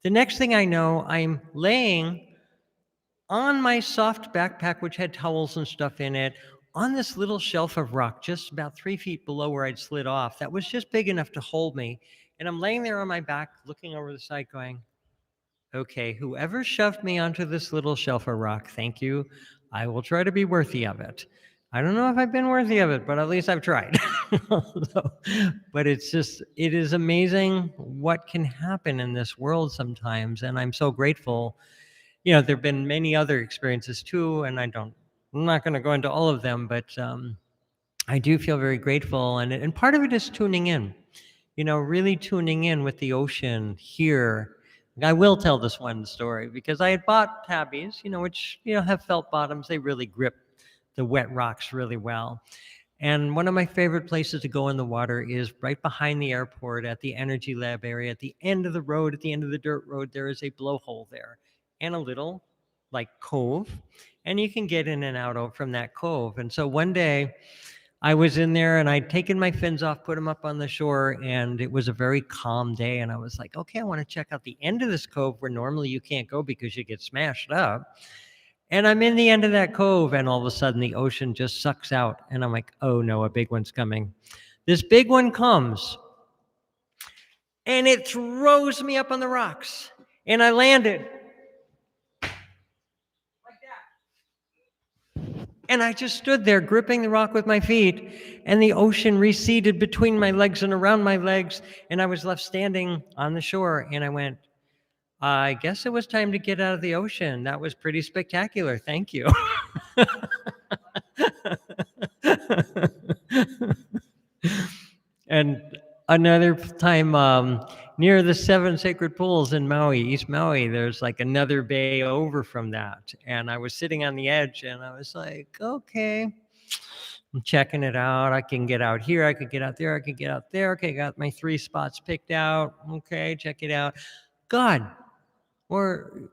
The next thing I know, I'm laying on my soft backpack, which had towels and stuff in it, on this little shelf of rock just about 3 feet below where I'd slid off. That was just big enough to hold me. And I'm laying there on my back, looking over the side going, okay, whoever shoved me onto this little shelf of rock, thank you. I will try to be worthy of it. I don't know if I've been worthy of it, but at least I've tried. But it is amazing what can happen in this world sometimes. And I'm so grateful. There have been many other experiences too, and I'm not going to go into all of them, but I do feel very grateful. And part of it is tuning in, really tuning in with the ocean here. I will tell this one story because I had bought tabbies, which, have felt bottoms. They really grip the wet rocks really well. And one of my favorite places to go in the water is right behind the airport at the Energy Lab area. At the end of the road, at the end of the dirt road, there is a blowhole there and a little like cove. And you can get in and out from that cove. And so one day I was in there and I'd taken my fins off, put them up on the shore, and it was a very calm day. And I was like, okay, I want to check out the end of this cove where normally you can't go because you get smashed up. And I'm in the end of that cove, and all of a sudden the ocean just sucks out. And I'm like, oh no, a big one's coming. This big one comes, and it throws me up on the rocks. And I landed like that. And I just stood there gripping the rock with my feet, and the ocean receded between my legs and around my legs, and I was left standing on the shore. And I went, I guess it was time to get out of the ocean. That was pretty spectacular. Thank you. And another time near the 7 sacred pools in Maui, East Maui, there's like another bay over from that. And I was sitting on the edge and I was like, okay, I'm checking it out. I can get out here. I could get out there. I could get out there. Okay, got my 3 spots picked out. Okay, check it out. God, or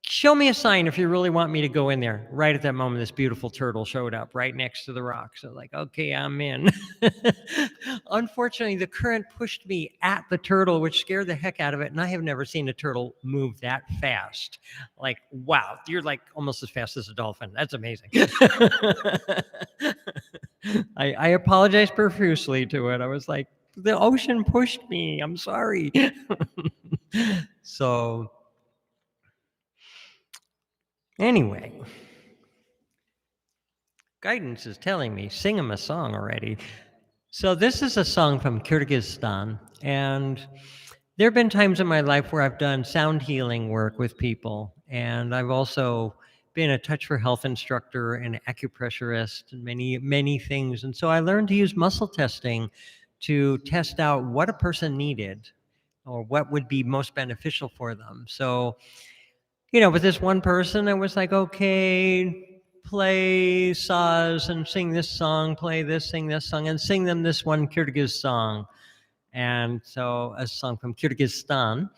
show me a sign if you really want me to go in there. Right at that moment, this beautiful turtle showed up right next to the rock. So like, okay, I'm in. Unfortunately, the current pushed me at the turtle, which scared the heck out of it. And I have never seen a turtle move that fast. Like, wow, you're like almost as fast as a dolphin. That's amazing. I apologize profusely to it. I was like, the ocean pushed me. I'm sorry. So anyway, guidance is telling me, sing him a song already. So this is a song from Kyrgyzstan, and there have been times in my life where I've done sound healing work with people, and I've also been a Touch for Health instructor and acupressurist and many things. And so I learned to use muscle testing to test out what a person needed or what would be most beneficial for them. So with this one person, it was like, okay, play saz and sing this song, play this, sing this song, and sing them this one Kyrgyz song. And so a song from Kyrgyzstan.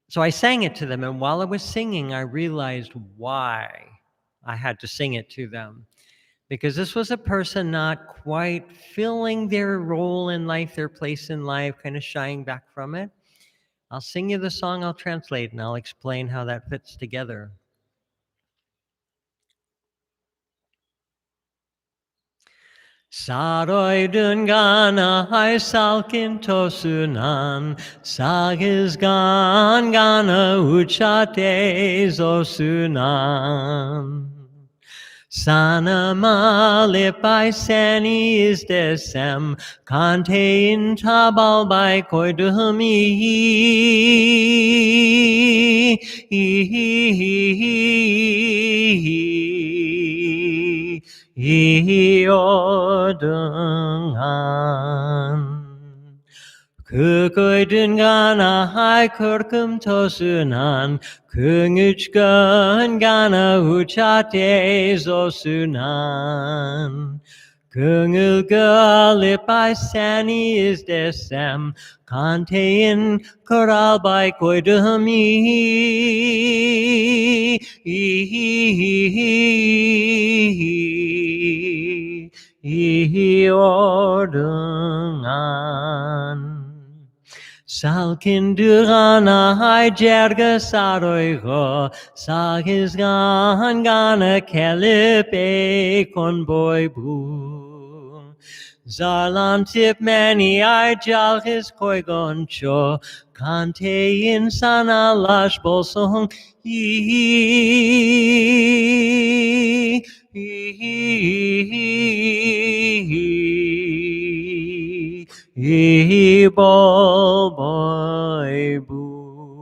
So I sang it to them, and while I was singing, I realized why I had to sing it to them. Because this was a person not quite filling their role in life, their place in life, kind of shying back from it. I'll sing you the song, I'll translate, and I'll explain how that fits together. Saroi dungana hai salkin tosunan, sagiz gan gana uchate zosunan. Sana malipai sani is desem, kante in tabal by koidumi. Iodungan. Kukoidungana hai kurkum tosunan, kungujgan gana uchate zosunan. Kungulgalipai sani is desem, kantein koral by koidumi. Iordungan. Salkin durana hai jerga saroigo, sagis gan gana kelipe conboy bu. Zarlan tip mani I jalgis koigoncho, kante insana lash bolsong boy boom.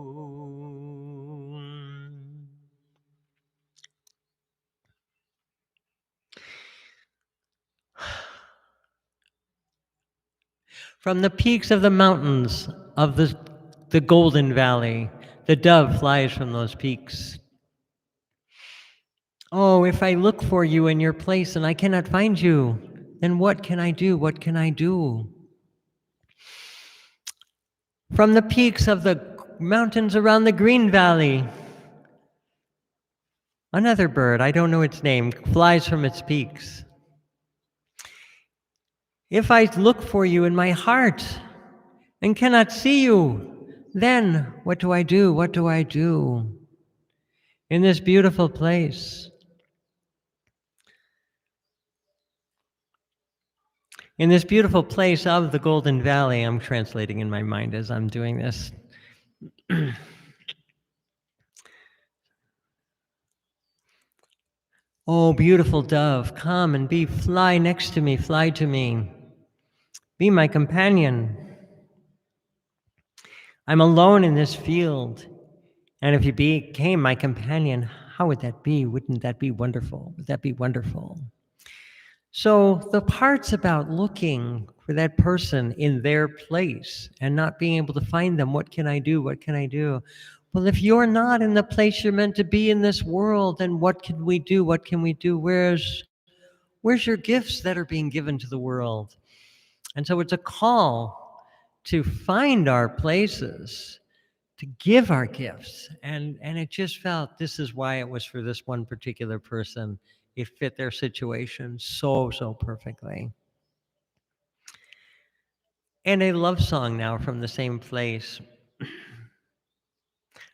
From the peaks of the mountains of the Golden Valley, the dove flies from those peaks. Oh, if I look for you in your place and I cannot find you, then what can I do? What can I do? From the peaks of the mountains around the Green Valley, another bird, I don't know its name, flies from its peaks. If I look for you in my heart and cannot see you, then what do I do? What do I do? In this beautiful place, in this beautiful place of the Golden Valley, I'm translating in my mind as I'm doing this. Oh, beautiful dove, come and fly next to me, fly to me. Be my companion. I'm alone in this field. And if you became my companion, how would that be? Wouldn't that be wonderful? Would that be wonderful? So the parts about looking for that person in their place and not being able to find them, what can I do? What can I do? Well, if you're not in the place you're meant to be in this world, then what can we do? What can we do? Where's your gifts that are being given to the world? And so it's a call to find our places, to give our gifts. And it just felt this is why it was for this one particular person. It fit their situation so perfectly. And a love song now from the same place.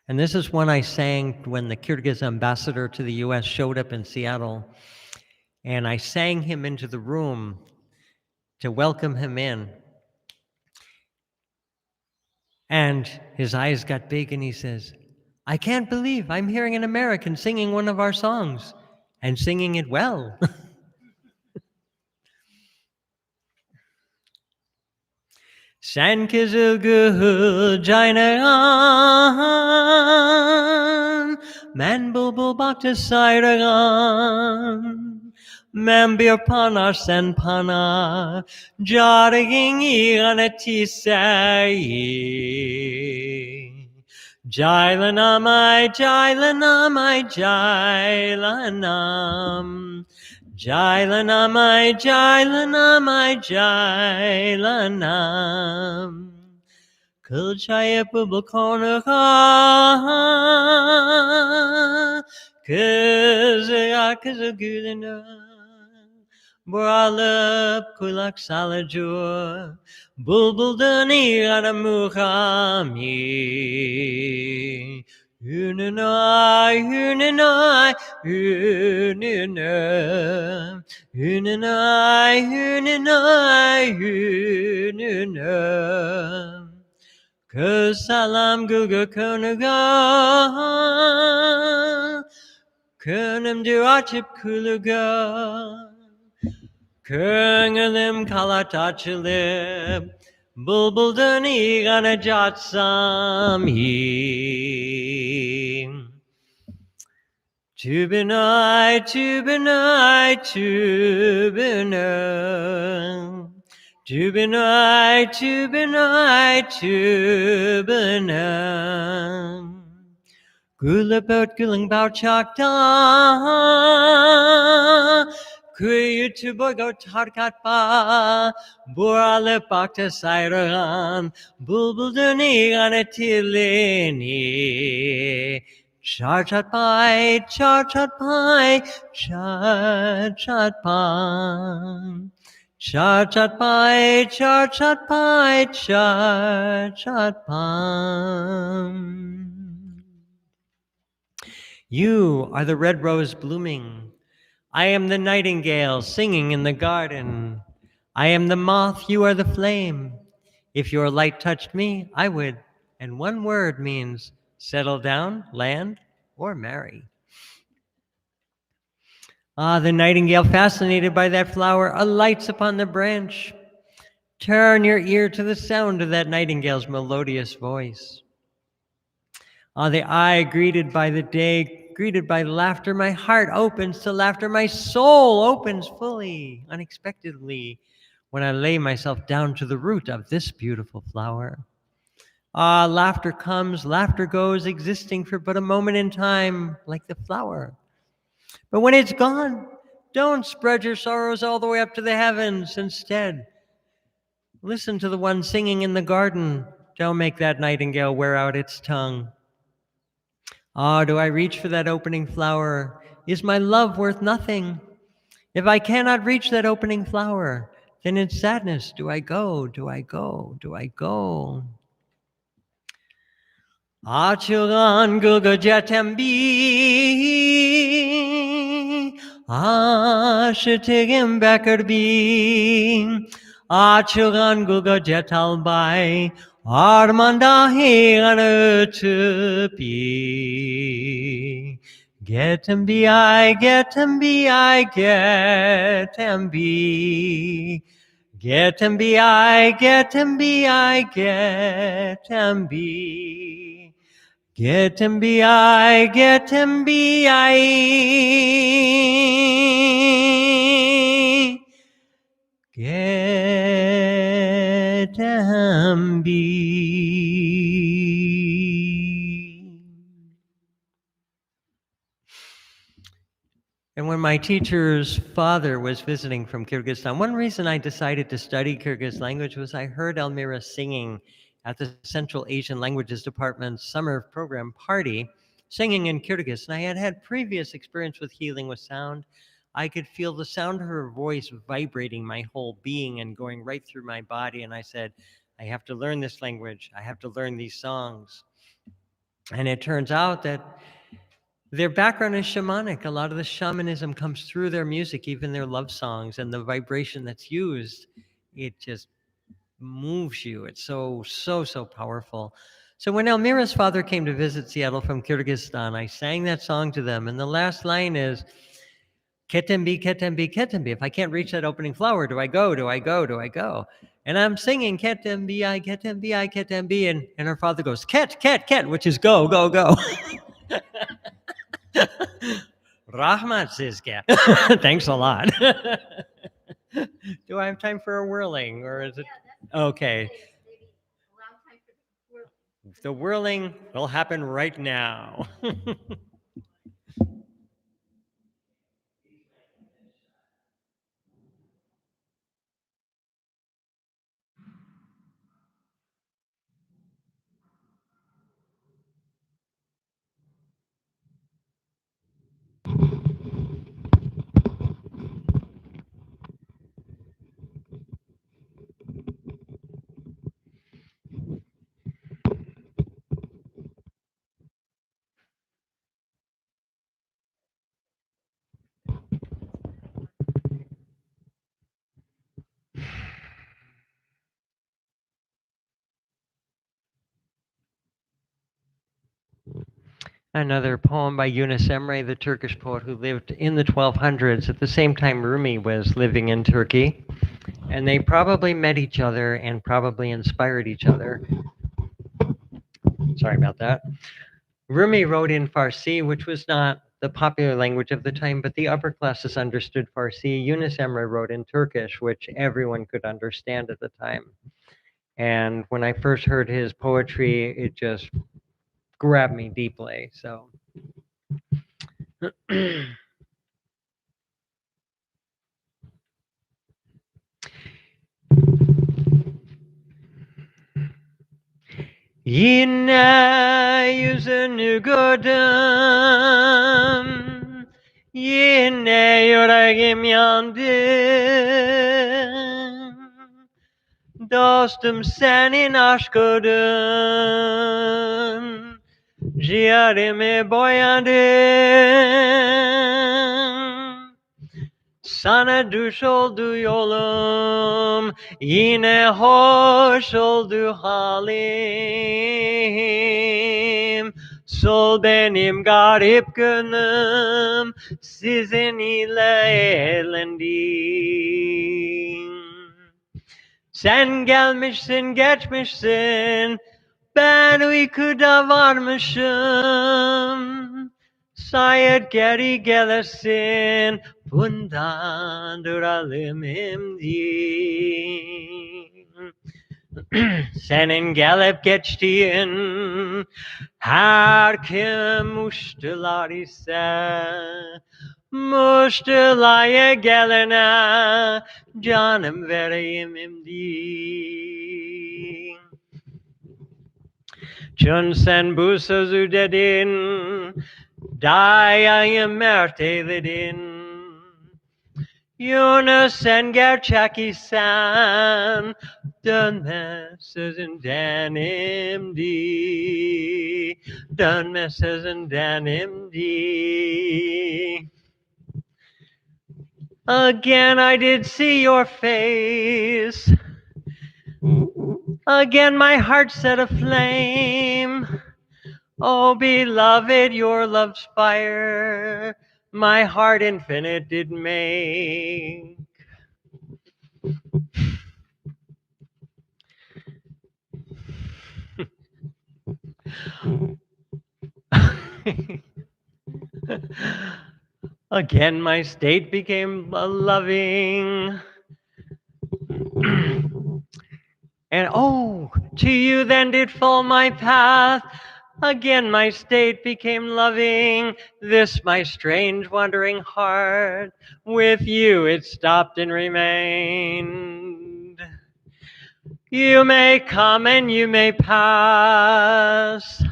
And this is one I sang when the Kyrgyz ambassador to the US showed up in Seattle. And I sang him into the room to welcome him in. And his eyes got big and he says, I can't believe I'm hearing an American singing one of our songs and singing it well. San Kizilgu Jainagan Man Bulbul Bakta Sairagan Mambir Pana Sen Pana Jaraging Iganati Sai Jailanamai Jailanamai Jailanam Jailanamai, Jailanamai, Jailanam. Kulchaya Pubukonaha. Kizaya Kizagudana. Bralap Kulak Salajur. Bulbul Dani Adamukhami. Unanai, unanai, unanai, unanai, unanai, unanai. Kusalam guga kunaga, kunam durachip kuluga, kungalim kalatachilip. Bulbul dani gana jatsam he. Tubinai, tubinai, tubinai. Tubinai, tubinai, tubinai. Gulabot guling bao chakta. Kuyutubogo tarkatpa, burale bakta sayran, bulbulduni anatilini. Charchat pai, charchat pai, charchat pai. Charchat pai, charchat pai, charchat pai. You are the red rose blooming. I am the nightingale singing in the garden. I am the moth, you are the flame. If your light touched me, I would. And one word means settle down, land, or marry. Ah, the nightingale, fascinated by that flower, alights upon the branch. Turn your ear to the sound of that nightingale's melodious voice. Ah, the eye greeted by the day, greeted by laughter, my heart opens to laughter, my soul opens fully, unexpectedly, when I lay myself down to the root of this beautiful flower. Ah, laughter comes, laughter goes, existing for but a moment in time, like the flower. But when it's gone, don't spread your sorrows all the way up to the heavens. Instead, listen to the one singing in the garden. Don't make that nightingale wear out its tongue. Ah, do I reach for that opening flower? Is my love worth nothing? If I cannot reach that opening flower, Then in sadness, do I go? Do I go? Do I go? Achugan gugajatambi, ashitigim bakarbi, Achugan gugajatalbai, Armandahi anutupi. Get him be I, get him be I, get him be. Get him be I, get him be I, get him be. Get him be I, get him be I. Get him be. And when my teacher's father was visiting from Kyrgyzstan, one reason I decided to study Kyrgyz language was I heard Elmira singing at the Central Asian Languages Department's summer program party, singing in Kyrgyz. And I had had previous experience with healing with sound. I could feel the sound of her voice vibrating my whole being and going right through my body. And I said, I have to learn this language. I have to learn these songs. And it turns out that their background is shamanic. A lot of the shamanism comes through their music, even their love songs, and the vibration that's used, it just moves you. It's so powerful. So when Elmira's father came to visit Seattle from Kyrgyzstan, I sang that song to them, and the last line is, Ketembi, Ketembi, Ketembi. If I can't reach that opening flower, do I go, do I go, do I go? And I'm singing Ketembi, I, Ketembi, I, Ketembi, and her father goes, Ket, Ket, Ket, which is go, go, go. Rahmat Sizka. Thanks a lot. Do I have time for a whirling, or is it okay? The whirling will happen right now. Another poem by Yunus Emre, the Turkish poet who lived in the 1200s. At the same time, Rumi was living in Turkey. And they probably met each other and probably inspired each other. Sorry about that. Rumi wrote in Farsi, which was not the popular language of the time, but the upper classes understood Farsi. Yunus Emre wrote in Turkish, which everyone could understand at the time. And when I first heard his poetry, it just grabbed me deeply. So yine yüzünü gördüm, yine yüreğim yandı. Dostum senin aşkın, ciğerimi boyadın. Sana düş oldu yolum, yine hoş oldu halim. Sol benim garip gönlüm, sizin ile eğlendim. Sen gelmişsin, geçmişsin, ben uykuda varmışım. Şayet geri gelirsin, bundan duralım imdi. Senin gelip geçtiğin her kim muştular ise, muştulaya gelene canım vereyim imdi. Çün sen bu sözü dedin, dayayı mert eyledin. Yunus and Gerçaki Sam dönmezsizden imdi dönmezsizden imdi. Again I did see your face. Again my heart set aflame. Oh, beloved, your love's fire my heart infinite did make. Again my state became a loving. And oh, to you then did fall my path. Again my state became loving. This my strange wandering heart, with you it stopped and remained. You may come and you may pass.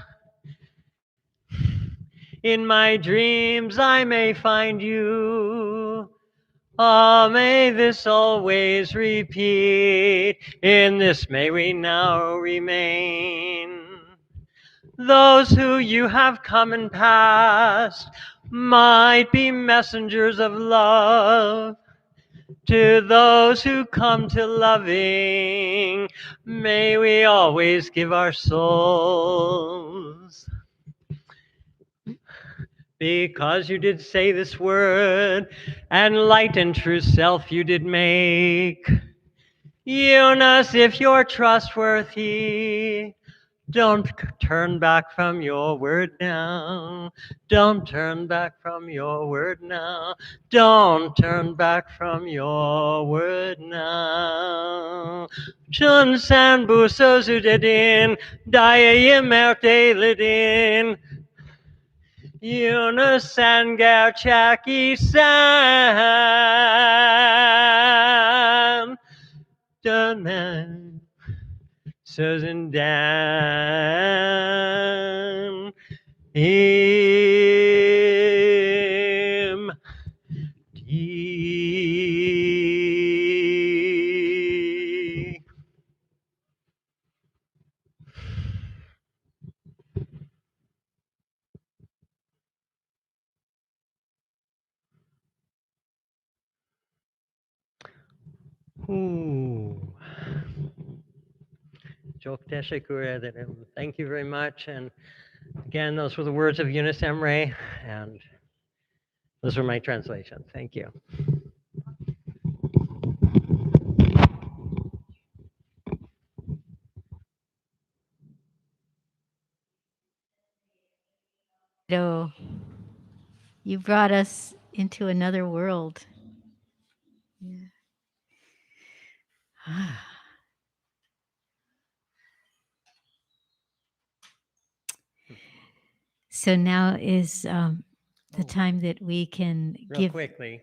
In my dreams I may find you. Ah, may this always repeat. In this may we now remain. Those who you have come and passed might be messengers of love. To those who come to loving, may we always give our souls. Because you did say this word, and light and true self you did make. Eunice, if you're trustworthy, don't turn back from your word now. Don't turn back from your word now. Don't turn back from your word now. Chun san buso zudedin, daya yimerte lidin. Eunice and Gerçaki Sam. Dönmez sözünden imdi. Ooh. Çok teşekkür ederim. Thank you very much. And again, those were the words of Eunice Emre, and those were my translation. Thank you. So you brought us into another world. Yeah. So now is the time that we can Real give. quickly,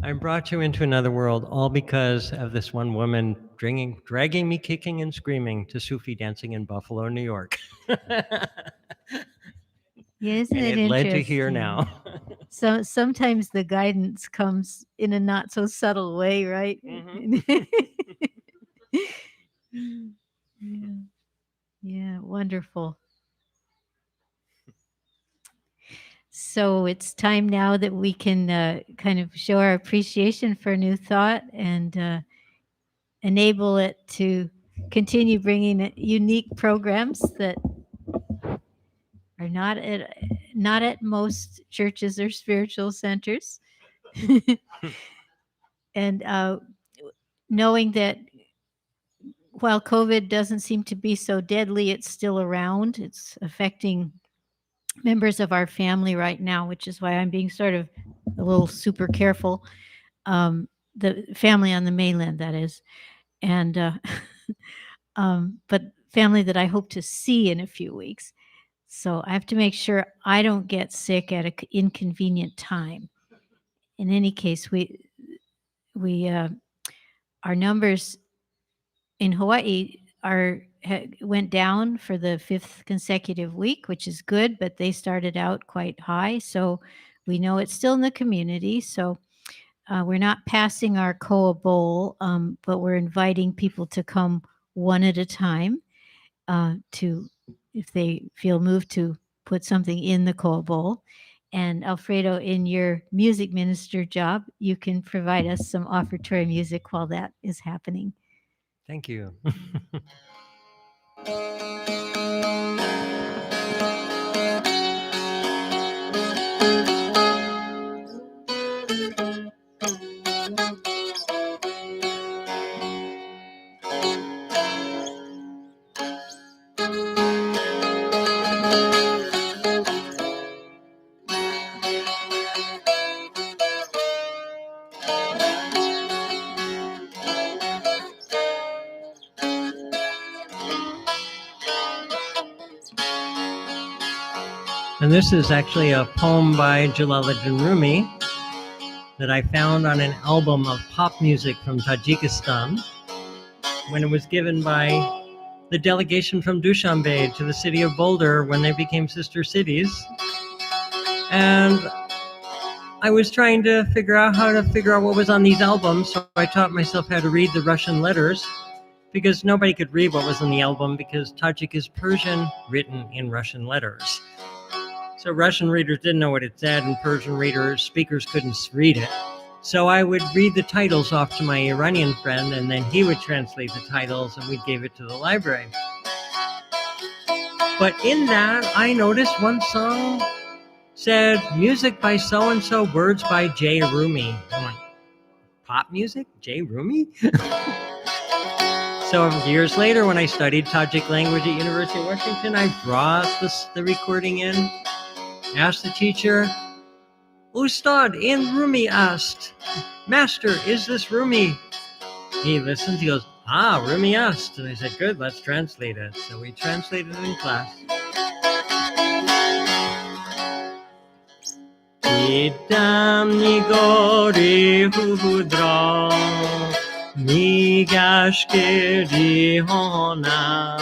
I brought you into another world all because of this one woman dragging me kicking and screaming to Sufi dancing in Buffalo, New York. Yeah, isn't And it it led to interesting? here now. So sometimes the guidance comes in a not so subtle way, right? Yeah. Yeah, wonderful. So it's time now that we can kind of show our appreciation for New Thought and enable it to continue bringing unique programs that are not at most churches or spiritual centers. And knowing that while COVID doesn't seem to be so deadly, it's still around. It's affecting members of our family right now, which is why I'm being sort of a little super careful. The family on the mainland, that is. And, but family that I hope to see in a few weeks. So I have to make sure I don't get sick at an inconvenient time. In any case, our numbers in Hawaii went down for the 5th consecutive week, which is good, but they started out quite high. So we know it's still in the community. So We're not passing our koa bowl, but we're inviting people to come one at a time to, if they feel moved to put something in the koa bowl. And Alfredo, in your music minister job, you can provide us some offertory music while that is happening. Thank you. And this is actually a poem by Jalaluddin Rumi that I found on an album of pop music from Tajikistan when it was given by the delegation from Dushanbe to the city of Boulder when they became sister cities. And I was trying to figure out what was on these albums, so I taught myself how to read the Russian letters, because nobody could read what was on the album because Tajik is Persian written in Russian letters. So Russian readers didn't know what it said, and Persian speakers couldn't read it. So I would read the titles off to my Iranian friend, and then he would translate the titles, and we gave it to the library. But in that, I noticed one song said, music by so-and-so, words by J. Rumi. I'm like, pop music? J. Rumi? So years later, when I studied Tajik language at University of Washington, I brought the recording in, asked the teacher, Ustad, in Rumi asked, Master, is this Rumi? He listened, he goes, Rumi asked. And I said, good, let's translate it. So we translated it in class. Idam nigori hudra nigash ke dihona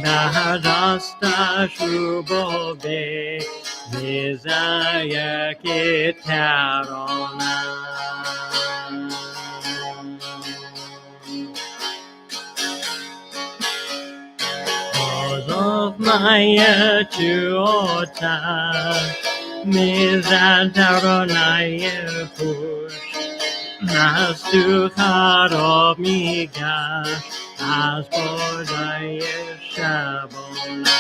dahasta shubobe nizaya ke tarona. Of Maya Chuota Mizantaronaya Push Nastu Haromiga Asbodaya Shabona.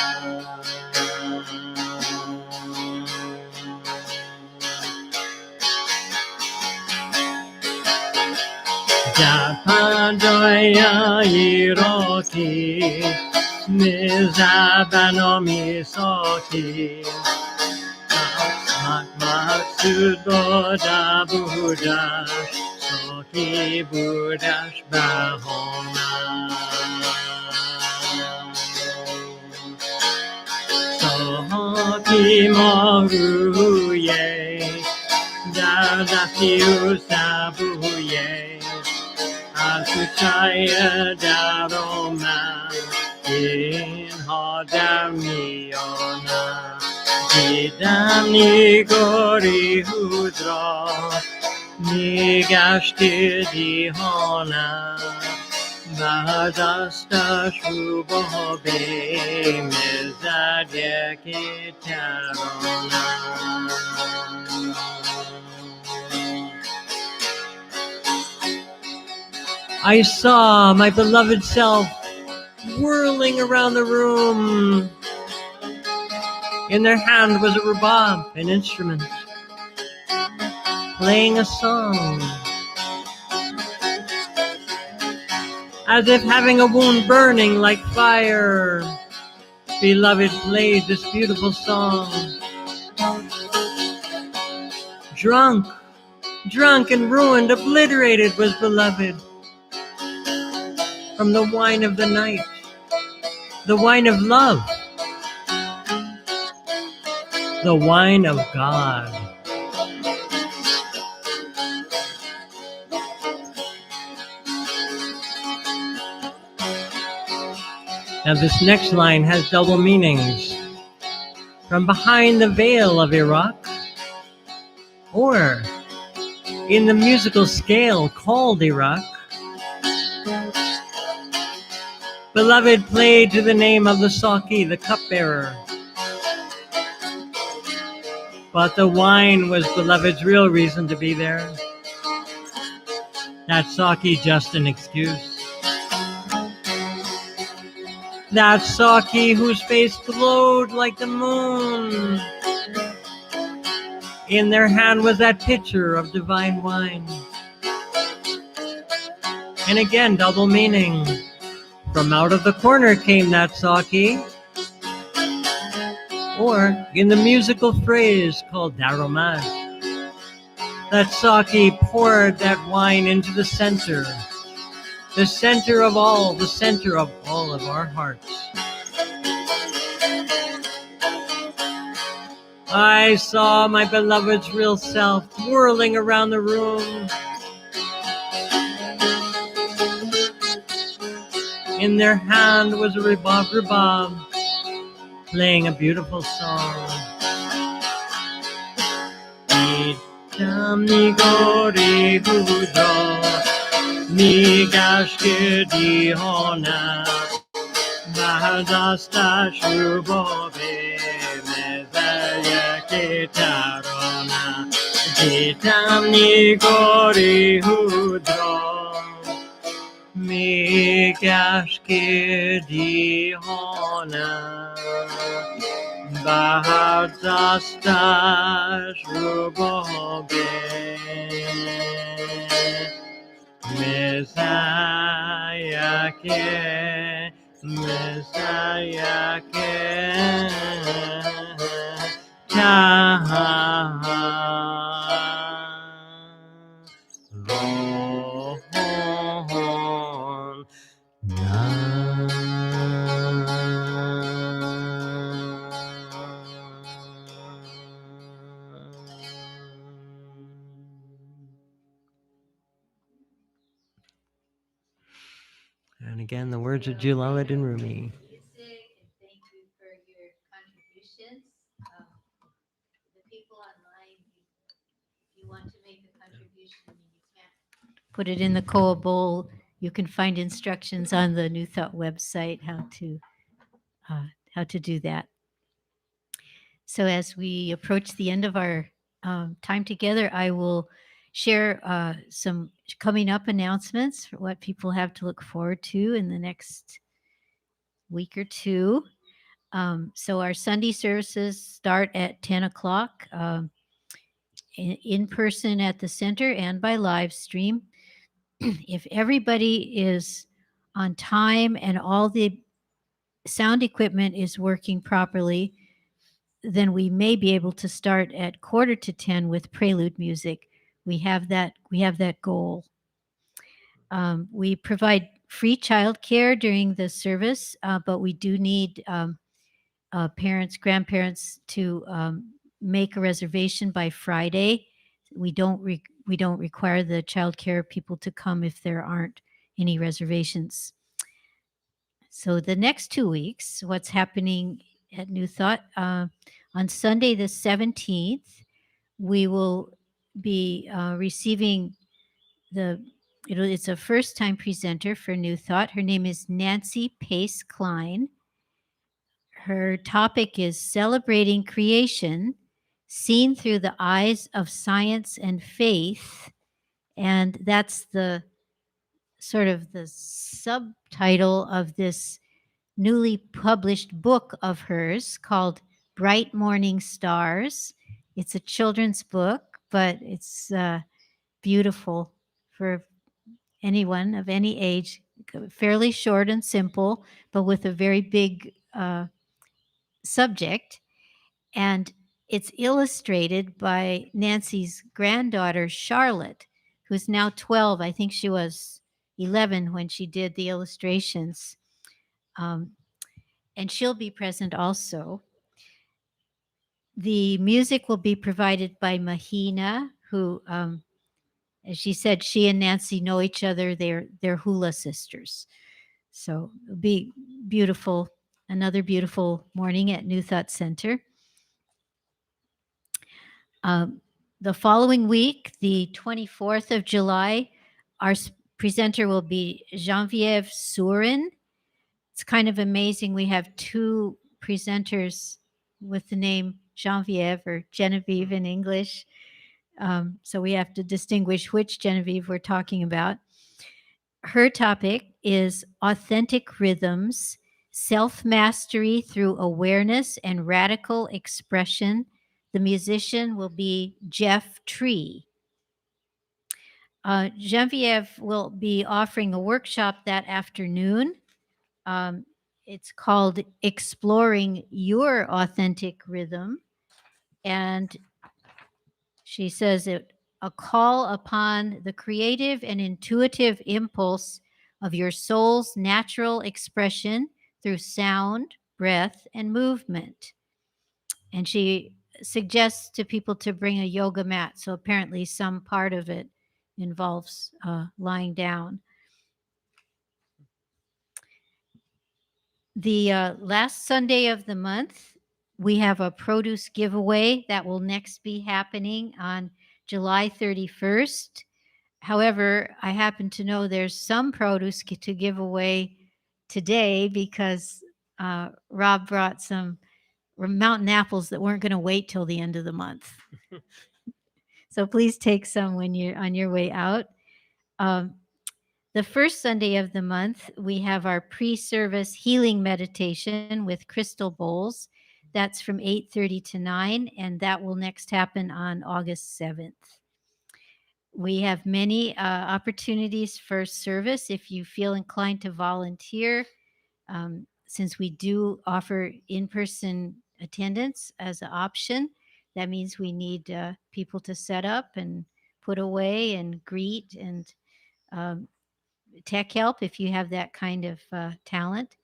Japandoya Hiroki Mizabano Misoki Maksud Boda Buddha Soki Buddhash Bahona. Soki Moruye Dadafi Usabuye Asuchaya Daroma in Hodamiona Didam Nigori Hudra Nigashti Dihona Badasta Shubobe Mizadya Kitarona. I saw my beloved self whirling around the room. In their hand was a rubab, an instrument, playing a song. As if having a wound burning like fire, beloved played this beautiful song. Drunk and ruined, obliterated was beloved. From the wine of the night, the wine of love, the wine of God. Now this next line has double meanings. From behind the veil of Iraq, or In the musical scale called Iraq, Beloved played to the name of the Saki, the cupbearer. But the wine was Beloved's real reason to be there. That Saki just an excuse. That Saki whose face glowed like the moon. In their hand was that pitcher of divine wine. And again, double meaning. From out of the corner came that Saki. Or, in the musical phrase called daromage, that Saki poured that wine into the center of all, the center of all of our hearts. I saw my beloved's real self whirling around the room. In their hand was a rhubarb, playing a beautiful song. Ni gori hudo, ni gashke di hona, bahadasta shubobe, mezaya ketarona. Jitam ni gori hudo, mi gashke di hona. Bahadastas rubobe Messiah ke And again, the words of Jalaladdin and Rumi. Thank you for your contributions. The people online, if you want to make a contribution and you can't put it in the koa bowl, you can find instructions on the New Thought website how to do that. So as we approach the end of our time together, I will share some coming up announcements for what people have to look forward to in the next week or two. So our Sunday services start at 10 o'clock in person at the center and by live stream. If everybody is on time and all the sound equipment is working properly, then we may be able to start at 9:45 with prelude music. We have that goal. We provide free childcare during the service, but we do need parents, grandparents to make a reservation by Friday. We don't require the childcare people to come if there aren't any reservations. So the next 2 weeks, what's happening at New Thought? On Sunday the 17th, we will be receiving it's a first-time presenter for New Thought. Her name is Nancy Pace Klein. Her topic is Celebrating Creation, Seen Through the Eyes of Science and Faith. And that's the sort of the subtitle of this newly published book of hers called Bright Morning Stars. It's a children's book, but it's beautiful for anyone of any age, fairly short and simple, but with a very big subject. And it's illustrated by Nancy's granddaughter, Charlotte, who's now 12. I think she was 11 when she did the illustrations. And she'll be present also. The music will be provided by Mahina, who, as she said, she and Nancy know each other. They're hula sisters. So it'll be beautiful, another beautiful morning at New Thought Center. The following week, the 24th of July, our presenter will be Geneviève Sourin. It's kind of amazing. We have two presenters with the name Geneviève or Genevieve in English. So we have to distinguish which Genevieve we're talking about. Her topic is authentic rhythms, self mastery through awareness and radical expression. The musician will be Jeff Tree. Genevieve will be offering a workshop that afternoon. It's called Exploring Your Authentic Rhythm. And she says it a call upon the creative and intuitive impulse of your soul's natural expression through sound, breath, and movement. And she suggests to people to bring a yoga mat. So apparently, some part of it involves lying down. The last Sunday of the month, we have a produce giveaway that will next be happening on July 31st. However, I happen to know there's some produce to give away today because Rob brought some mountain apples that weren't going to wait till the end of the month. So please take some when you're on your way out. The first Sunday of the month, we have our pre-service healing meditation with crystal bowls. That's from 8:30 to 9, and that will next happen on August 7th. We have many opportunities for service if you feel inclined to volunteer. Since we do offer in-person attendance as an option, that means we need people to set up and put away and greet and tech help if you have that kind of talent.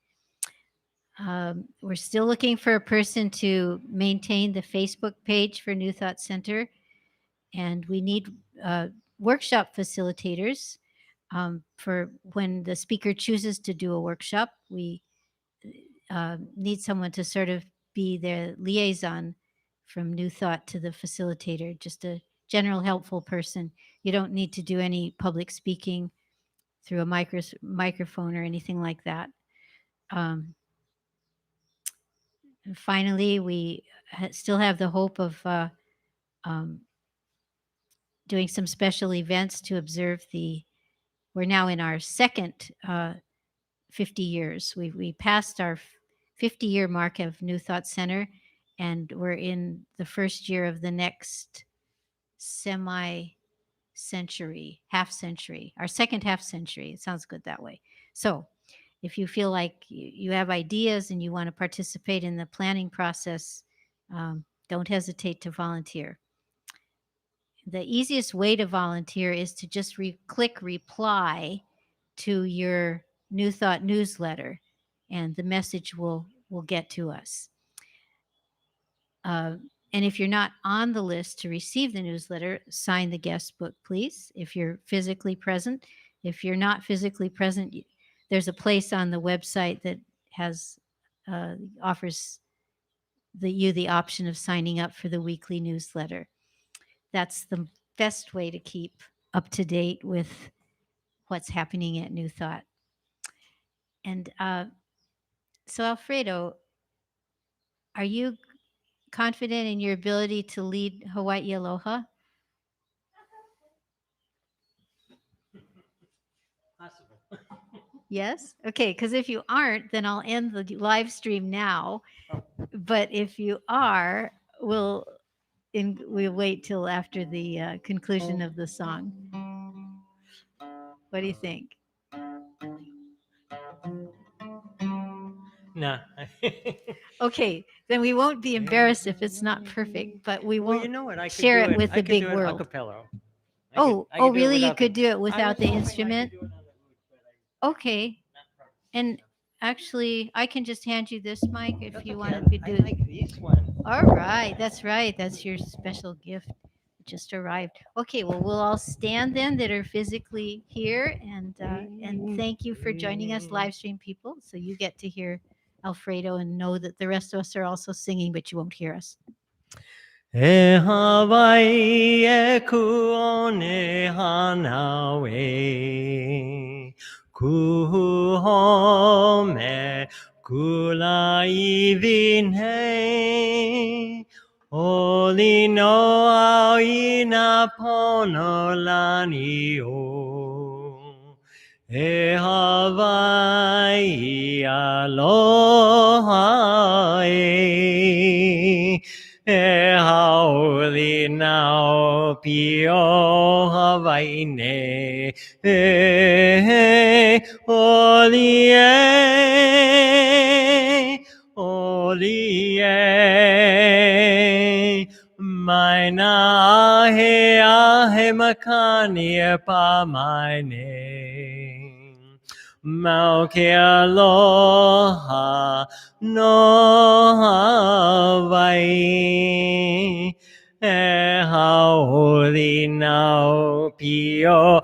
We're still looking for a person to maintain the Facebook page for New Thought Center, and we need workshop facilitators for when the speaker chooses to do a workshop. We need someone to sort of be the liaison from New Thought to the facilitator, just a general helpful person. You don't need to do any public speaking through a microphone or anything like that. And finally, we still have the hope of doing some special events to observe we're now in our second 50 years. We passed our 50-year mark of New Thought Center, and we're in the first year of the next half century, our second half century. It sounds good that way. So if you feel like you have ideas and you want to participate in the planning process, don't hesitate to volunteer. The easiest way to volunteer is to just click reply to your New Thought newsletter, and the message will get to us. And if you're not on the list to receive the newsletter, sign the guest book, please, if you're physically present. If you're not physically present, there's a place on the website that offers you the option of signing up for the weekly newsletter. That's the best way to keep up to date with what's happening at New Thought. And so, Alfredo, are you confident in your ability to lead Hawaii Aloha? Possible. Yes? Okay, because if you aren't, then I'll end the live stream now. But if you are, we'll wait till after the conclusion of the song. What do you think? Nah. Okay, then we won't be embarrassed if it's not perfect, but we Well, won't you know what? I could share do it with I the could big do it world. a cappella. Oh, really? You could do it I without was the hoping I could instrument? do it on the oud, but Okay. not properly. And actually, I can just hand you this mic if That's you okay. wanted to I do it. like this one. All right. That's right. That's your special gift. It just arrived. Okay. Well, we'll all stand then that are physically here, and thank you for joining us, live stream people. So you get to hear Alfredo and know that the rest of us are also singing, but you won't hear us. E Hawaii e kuone hanawe. Kuhome kula ivine. Oli no au ina pono lani o. E Hawaii aloha e. E haoli nao pio Hawaii ne. E oli e. Mai na ahe makani e pa mai ne. Mau ke aloha no Hawaii. E haoli nao pio